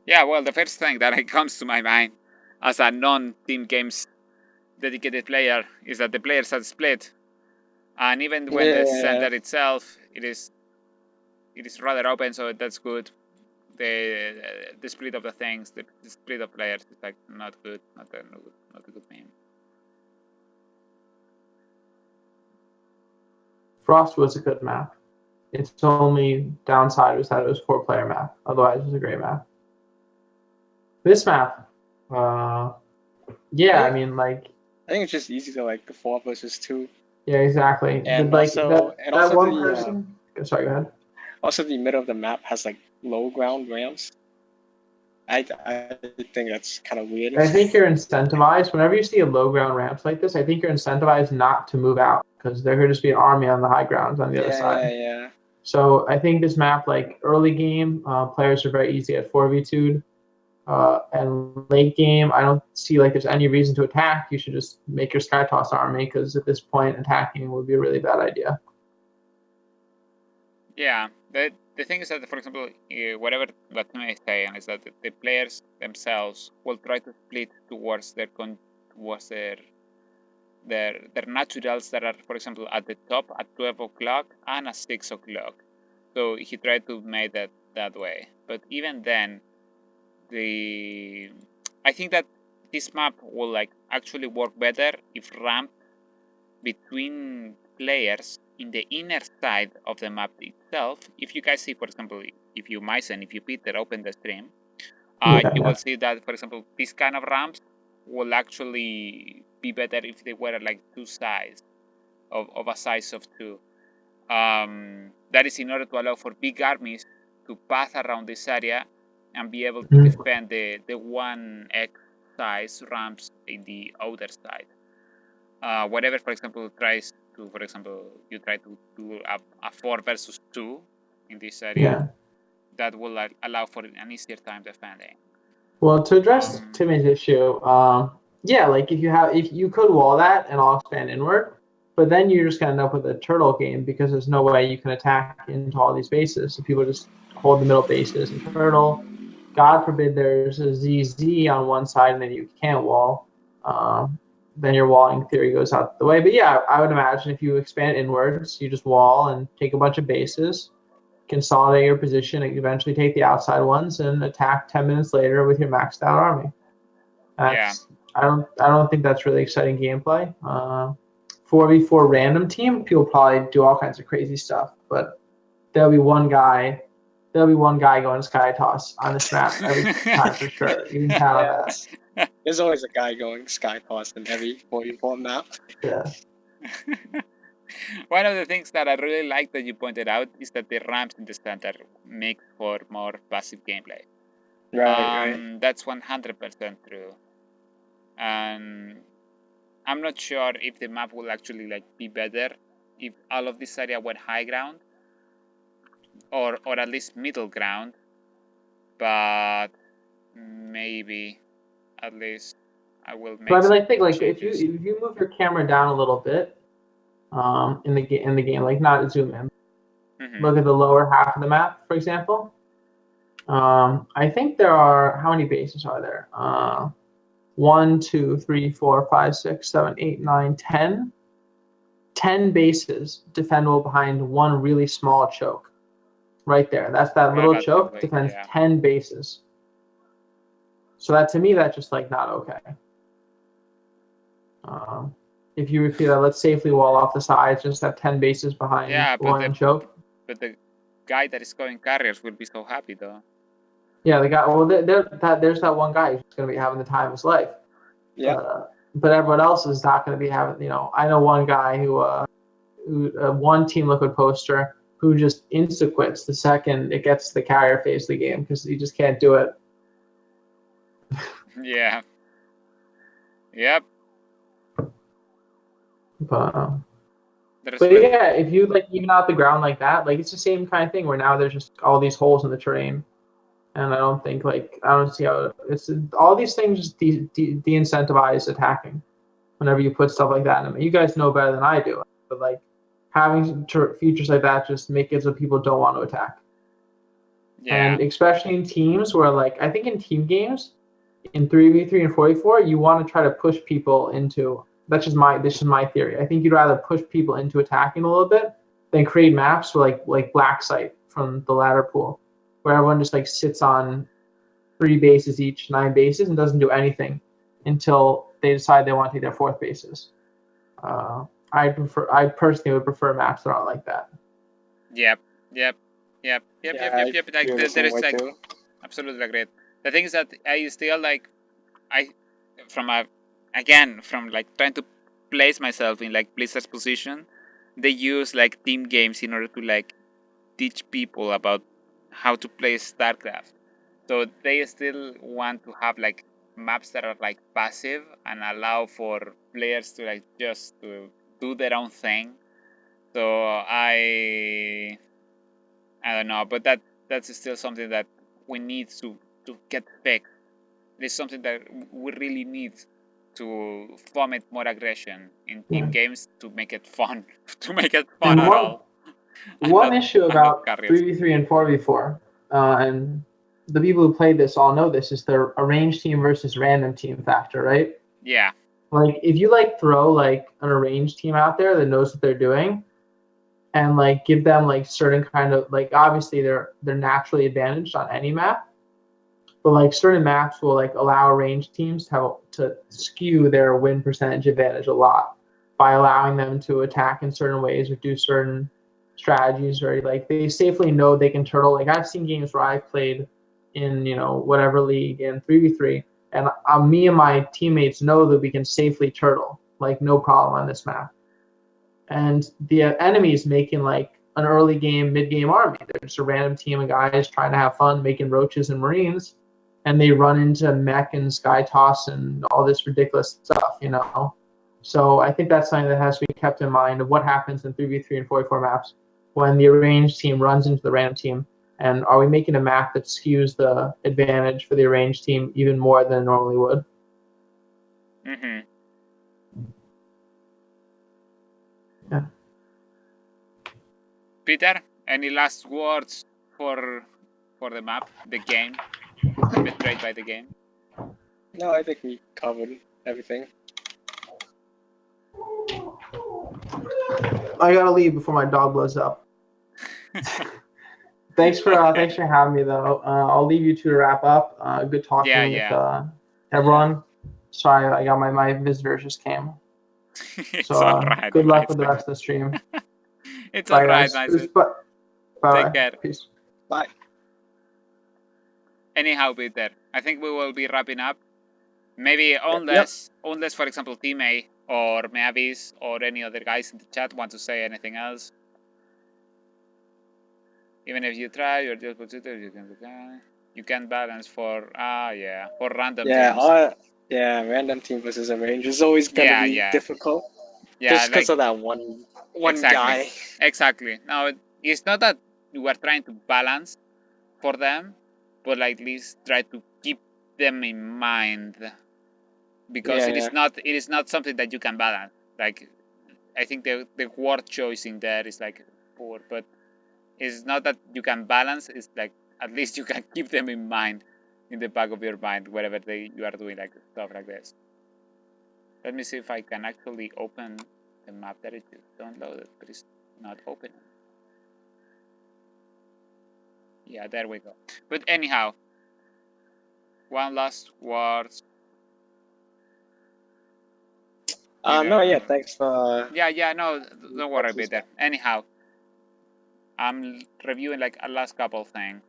Yeah, well, the first thing that comes to my mind as a non-team games dedicated player is that the players are split, and even when the center itself, it is rather open, so that's good. The split of the things, the split of players is like not good, not a good meme. Frost was a good map. Its only downside was that it was a 4-player map. Otherwise, it was a great map. This map, I mean, like... I think it's just easy to, like, 4 versus 2. Yeah, exactly. And like, also, that one person... Sorry, go ahead. Also, the middle of the map has, like, low ground ramps. I think that's kind of weird. I think you're incentivized. Whenever you see a low ground ramps like this, I think you're incentivized not to move out, because there could just be an army on the high grounds on the other side. Yeah. So I think this map, like early game, players are very easy at 4v2'd. And late game, I don't see like there's any reason to attack. You should just make your Sky Toss army, because at this point, attacking would be a really bad idea. Yeah, the thing is that, for example, whatever Latina is saying is that the players themselves will try to split towards their naturals that are, for example, at the top at 12 o'clock and at 6 o'clock. So he tried to make that way. But even then, I think that this map will like actually work better if ramped between players in the inner side of the map itself. If you guys see, for example, if you Myson, if you Peter open the stream, you will see that, for example, these kind of ramps will actually be better if they were like two sides of a size of two. That is in order to allow for big armies to pass around this area and be able to defend the 1x size ramps in the other side. Whatever, for example, tries to, for example, you try to do a 4 versus 2 in this area, that will allow for an easier time defending. Well, to address Timmy's issue, yeah, like if you could wall that and all expand inward, but then you're just gonna end up with a turtle game because there's no way you can attack into all these bases. So people just hold the middle bases and turtle. God forbid there's a ZZ on one side and then you can't wall. Then your walling theory goes out the way. But yeah, I would imagine if you expand inwards, you just wall and take a bunch of bases, consolidate your position, and eventually take the outside ones and attack 10 minutes later with your maxed out army. That's, yeah. I don't think that's really exciting gameplay. 4v4 random team, people probably do all kinds of crazy stuff, but there'll be one guy going sky toss on this map every time for sure. You can count on that. There's always a guy going sky toss in every 4v4 map. Yeah. One of the things that I really like that you pointed out is that the ramps in the center make for more passive gameplay. Right. That's 100% true. And I'm not sure if the map will actually like be better if all of this area were high ground or at least middle ground, but maybe at least I will make. But I mean, I think like if you move your camera down a little bit, in the game, like not zoom in, look at the lower half of the map, for example. I think there are, how many bases are there? 1, 2, 3, 4, 5, 6, 7, 8, 9, 10. 10 bases defendable behind one really small choke. Right there. That's that little choke defends 10 bases. So that, to me, that's just like not okay. If you feel that, let's safely wall off the sides, just have 10 bases behind one choke. But the guy that is going carriers will be so happy though. Yeah, the guy. Well, there's that one guy who's going to be having the time of his life. Yeah. But everyone else is not going to be having. You know, I know one guy who one Team Liquid poster who just insta quits the second it gets to the carrier phase of the game because he just can't do it. Yeah. Yep. But yeah, if you like even out the ground like that, like it's the same kind of thing where now there's just all these holes in the terrain, and I don't see how it's all these things just de-incentivize attacking. Whenever you put stuff like that in them, you guys know better than I do, but like having features like that just make it so people don't want to attack. Yeah. And especially in teams where, like, I think in team games, in 3v3 and 4v4, you want to try to push people into. This is my theory. I think you'd rather push people into attacking a little bit than create maps where like Black Site from the ladder pool, where everyone just like sits on 3 bases each, 9 bases, and doesn't do anything until they decide they want to take their 4th bases. I personally would prefer maps that aren't like that. Yep. Like there is like absolutely agreed. The thing is that I still like from like trying to place myself in like Blizzard's position, they use like team games in order to like teach people about how to play StarCraft. So they still want to have like maps that are like passive and allow for players to like just to do their own thing. So I don't know, but that's still something that we need to get fixed. It's something that we really need to foment more aggression in team games to make it fun. To make it fun at all. One issue about carriers. 3v3 and 4v4, and the people who play this all know this, is the arranged team versus random team factor, right? Yeah. Like, if you like throw like an arranged team out there that knows what they're doing, and like give them like certain kind of like, obviously they're naturally advantaged on any map, but like certain maps will like allow arranged teams to skew their win percentage advantage a lot by allowing them to attack in certain ways or do certain strategies, or like they safely know they can turtle. Like, I've seen games where I've played in, you know, whatever league in 3v3, and me and my teammates know that we can safely turtle, like no problem on this map. And the enemy is making like an early game, mid game army. They're just a random team of guys trying to have fun, making roaches and marines, and they run into mech and sky toss and all this ridiculous stuff, you know. So I think that's something that has to be kept in mind of what happens in 3v3 and 4v4 maps when the arranged team runs into the random team. And are we making a map that skews the advantage for the arranged team even more than it normally would? Mm-hmm. Yeah. Peter, any last words for the map, the game, betrayed by the game? No, I think we covered everything. I gotta leave before my dog blows up. Thanks for having me though. I'll leave you two to wrap up. Good talking with everyone. Sorry, I got my visitors just came. It's so alright. Good luck with the rest of the stream. It's Bye, alright, guys. Bye. Take care. Peace. Bye. Anyhow, Peter, I think we will be wrapping up. Maybe unless for example, Team A or Mavis or any other guys in the chat want to say anything else. Even if you try, you're just you can balance for for random teams. Random team versus a range is always gonna be difficult. Yeah, just because of that one guy. Exactly. Now it's not that you are trying to balance for them, but like at least try to keep them in mind, because it is not something that you can balance. Like, I think the word choice in there is like poor, but it's not that you can balance. It's like at least you can keep them in mind, in the back of your mind, wherever you are doing like stuff like this. Let me see if I can actually open the map that it just downloaded, but it's not opening. Yeah, there we go. But anyhow, one last words. Thanks for. No, don't worry about that. Anyhow, I'm reviewing like a last couple things.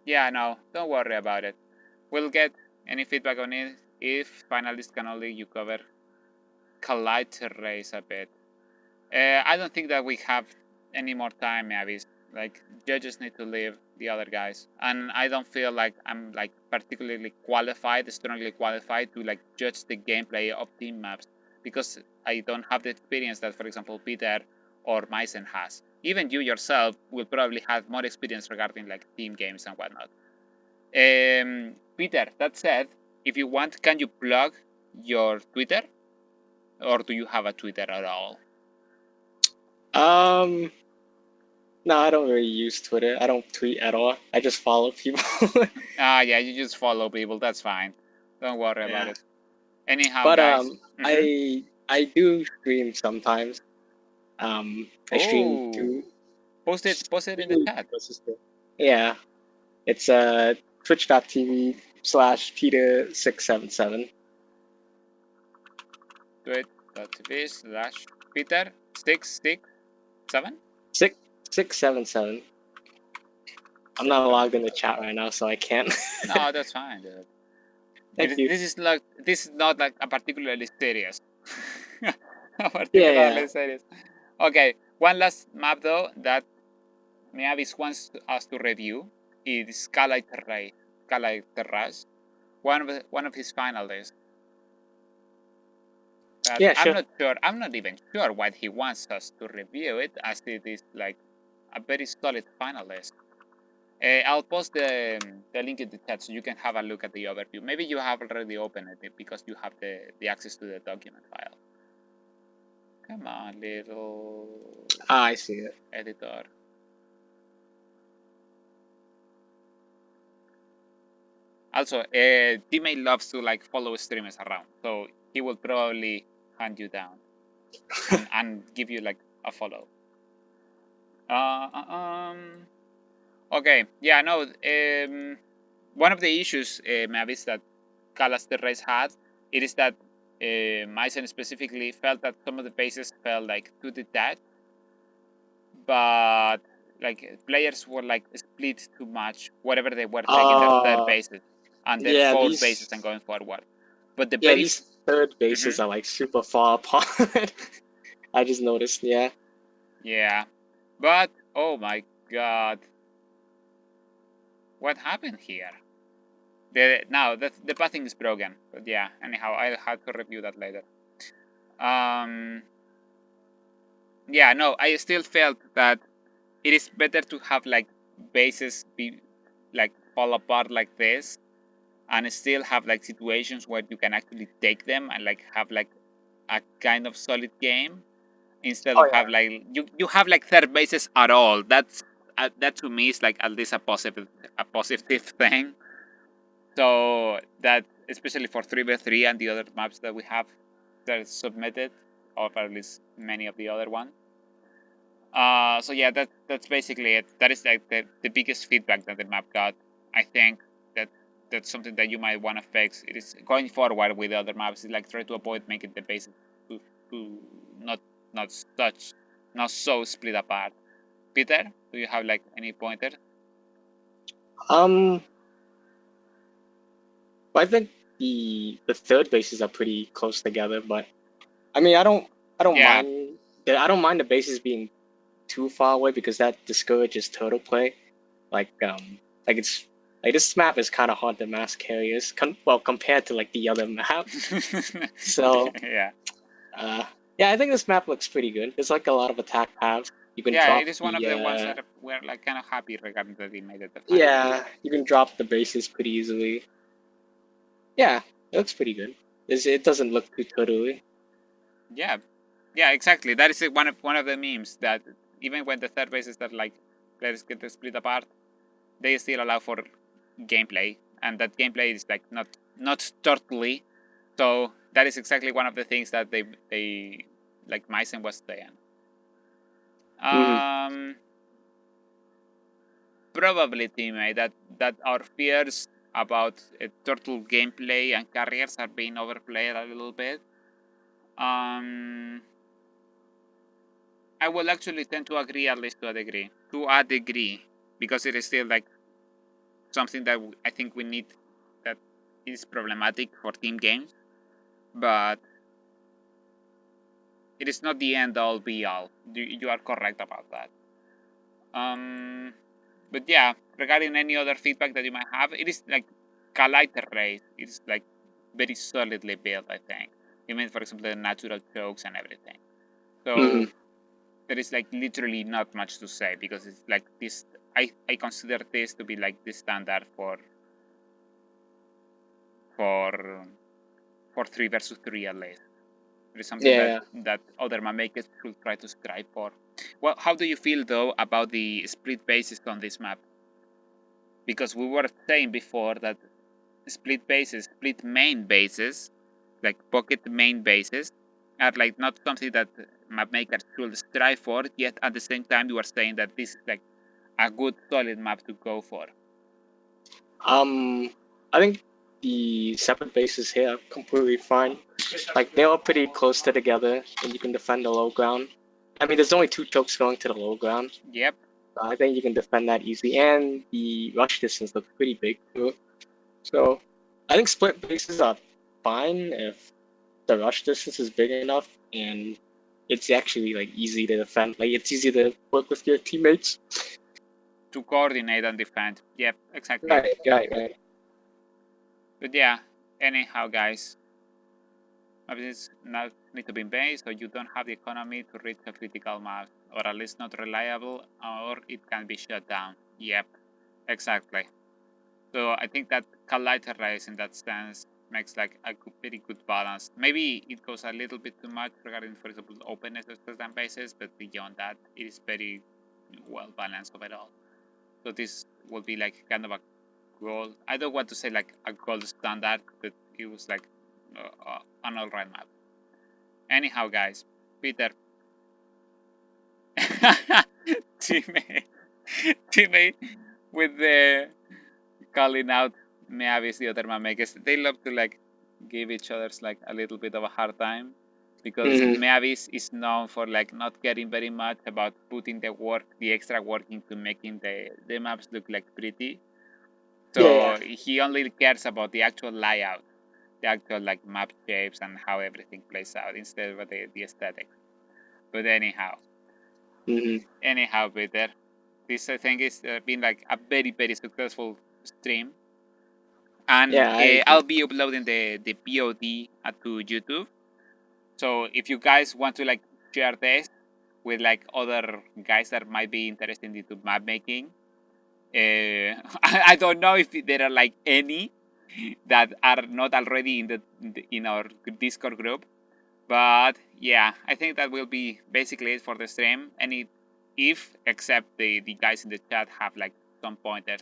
No, don't worry about it. We'll get any feedback on it if finalists can only you cover collide race a bit. I don't think that we have any more time, Mavis. Like, judges need to leave the other guys, and I don't feel like I'm like particularly strongly qualified to like judge the gameplay of team maps, because I don't have the experience that, for example, Peter or Mysen has. Even you yourself will probably have more experience regarding like team games and whatnot. Peter, that said, if you want, can you plug your Twitter, or do you have a Twitter at all? No, I don't really use Twitter. I don't tweet at all. I just follow people. You just follow people. That's fine. Don't worry about it. Anyhow, but guys. I do stream sometimes. I stream too. Post it in the chat. Yeah, it's twitch.tv/Peter677. Twitch.tv/Peter667? 677. I'm not logged in the chat right now, so I can't. No, that's fine, dude. Thank you. This is not like a particularly serious. Serious. Okay, one last map though that Mavis wants us to review is Sky Terrace, one of his finalists. I'm not even sure why he wants us to review it, as it is like a very solid finalist. I'll post the link in the chat so you can have a look at the overview. Maybe you have already opened it because you have the access to the document file. Come on, little. Ah, I see it. Editor. Also, teammate loves to like follow streamers around, so he will probably hunt you down and give you like a follow. Okay, yeah, no. One of the issues, Mavis, that Calaster Race had, it is that Myson specifically felt that some of the bases felt like too detached, but like players were like split too much, whatever they were taking their third bases and their fourth bases and going forward. But the these third bases are like super far apart. I just noticed, yeah. Yeah, but oh my god, what happened here? Now the pathing is broken, but yeah. Anyhow, I'll have to review that later. Yeah, no, I still felt that it is better to have like bases be like fall apart like this, and still have like situations where you can actually take them and like have like a kind of solid game, instead of have like you have like third bases at all. That to me is like at least a positive thing. So that especially for 3v3 and the other maps that we have that is submitted, or at least many of the other ones. So yeah, that's basically it. That is like the biggest feedback that the map got. I think that's something that you might want to fix. It is going forward with the other maps. Is like try to avoid making the bases to not so split apart. Peter, do you have like any pointer? I think the third bases are pretty close together, but I mean I don't mind the bases being too far away because that discourages turtle play. Like it's like this map is kind of hard to mass carriers compared to like the other map. So yeah. Yeah, I think this map looks pretty good. There's like a lot of attack paths. You can drop it is one of the ones that we're like kind of happy regarding that they made it. Yeah, you can drop the bases pretty easily. Yeah, it looks pretty good. It doesn't look too turtly. Yeah, exactly. That is one of the memes that even when the third bases that like players get split apart, they still allow for gameplay, and that gameplay is like not turtly. So that is exactly one of the things that they like Myson was saying. Probably, teammate, that our fears about turtle gameplay and carriers are being overplayed a little bit. I will actually tend to agree, at least to a degree. Because it is still like something that I think we need, that is problematic for team games. But it is not the end all be all. You are correct about that. But yeah, regarding any other feedback that you might have, it is like Kaliter race. It's like very solidly built, I think. Even for example the natural chokes and everything. So there is like literally not much to say, because it's like this. I consider this to be like the standard for 3 versus 3 at least. It is something that other map makers should try to strive for. Well, how do you feel though about the split bases on this map? Because we were saying before that split main bases, like pocket main bases, are like not something that map makers should strive for. Yet at the same time, you are saying that this is like a good solid map to go for. I think the separate bases here are completely fine. Like they are pretty close to together, and you can defend the low ground. I mean, there's only 2 chokes going to the low ground. Yep. So I think you can defend that easily, and the rush distance looks pretty big too. So I think split bases are fine if the rush distance is big enough and it's actually like easy to defend. Like it's easy to work with your teammates to coordinate and defend. Yep, exactly. Right. But yeah, anyhow, guys, it's not need to be based, so you don't have the economy to reach a critical mass, or at least not reliable, or it can be shut down. Yep, exactly. So I think that Kaliter race in that sense makes like a very good balance. Maybe it goes a little bit too much regarding, for example, openness of certain bases, but beyond that, it is very well balanced overall. So this will be like kind of a goal. I don't want to say like a gold standard, but it was like an alright map. Anyhow, guys, Peter, teammate with the calling out Meavis, the other map makers. They love to like give each other's like a little bit of a hard time because Meavis is known for like not caring very much about putting the work, the extra work into making the maps look like pretty. So he only cares about the actual layout, the actual like map shapes and how everything plays out instead of the aesthetics. But anyhow, Peter, this I think is been like a very successful stream, and I'll be uploading the POD to YouTube. So if you guys want to like share this with like other guys that might be interested into map making, I don't know if there are like any that are not already in our Discord group, but yeah, I think that will be basically it for the stream. Any except the guys in the chat have like some pointers.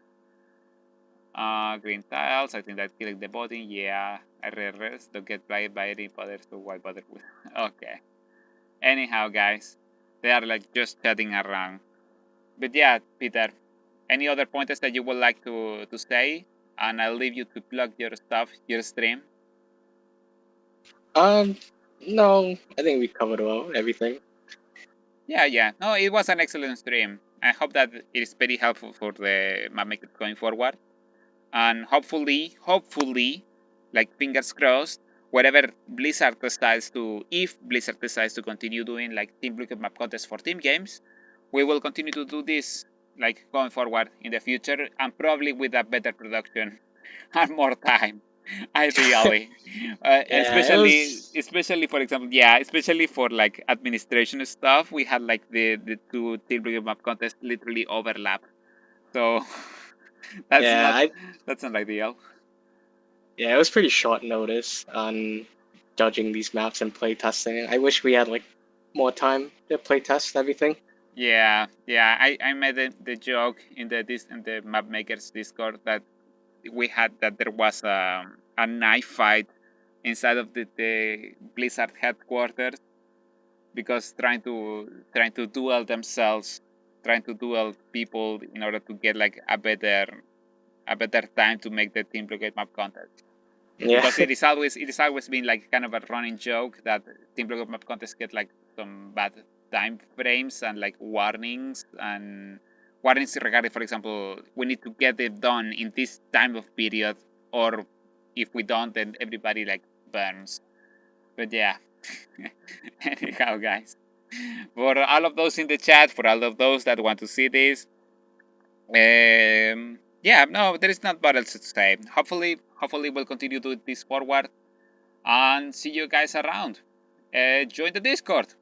Green tiles, I think that killing the body, yeah. RRS, don't get played by any bother, so why bother with? Okay. Anyhow, guys, they are like just chatting around. But yeah, Peter, any other pointers that you would like to say? And I'll leave you to plug your stuff, your stream. No, I think we covered everything. Yeah. No, it was an excellent stream. I hope that it is very helpful for the map makers going forward. And hopefully, like fingers crossed, whatever Blizzard decides to, if Blizzard decides to continue doing like Team Blue map contests for team games, we will continue to do this like going forward in the future, and probably with a better production and more time. Ideally, especially for example, especially for like administration stuff, we had like the two Team Blue map contests literally overlap, so that's not ideal. Yeah, it was pretty short notice on judging these maps and playtesting. I wish we had like more time to playtest everything. Yeah. I made the joke in the map makers Discord that there was a knife fight inside of the Blizzard headquarters because trying to duel themselves, trying to duel people in order to get like a better time to make the Team Blue map contest. Yeah. Because it is always been like kind of a running joke that Team Blue map contests get like some bad time frames and like warnings regarding, for example, we need to get it done in this time of period, or if we don't, then everybody like burns. But yeah. Anyhow, guys, for all of those in the chat, for all of those that want to see this, yeah, no, there is not much else to say. Hopefully we'll continue to do this forward, and see you guys around. Join the Discord.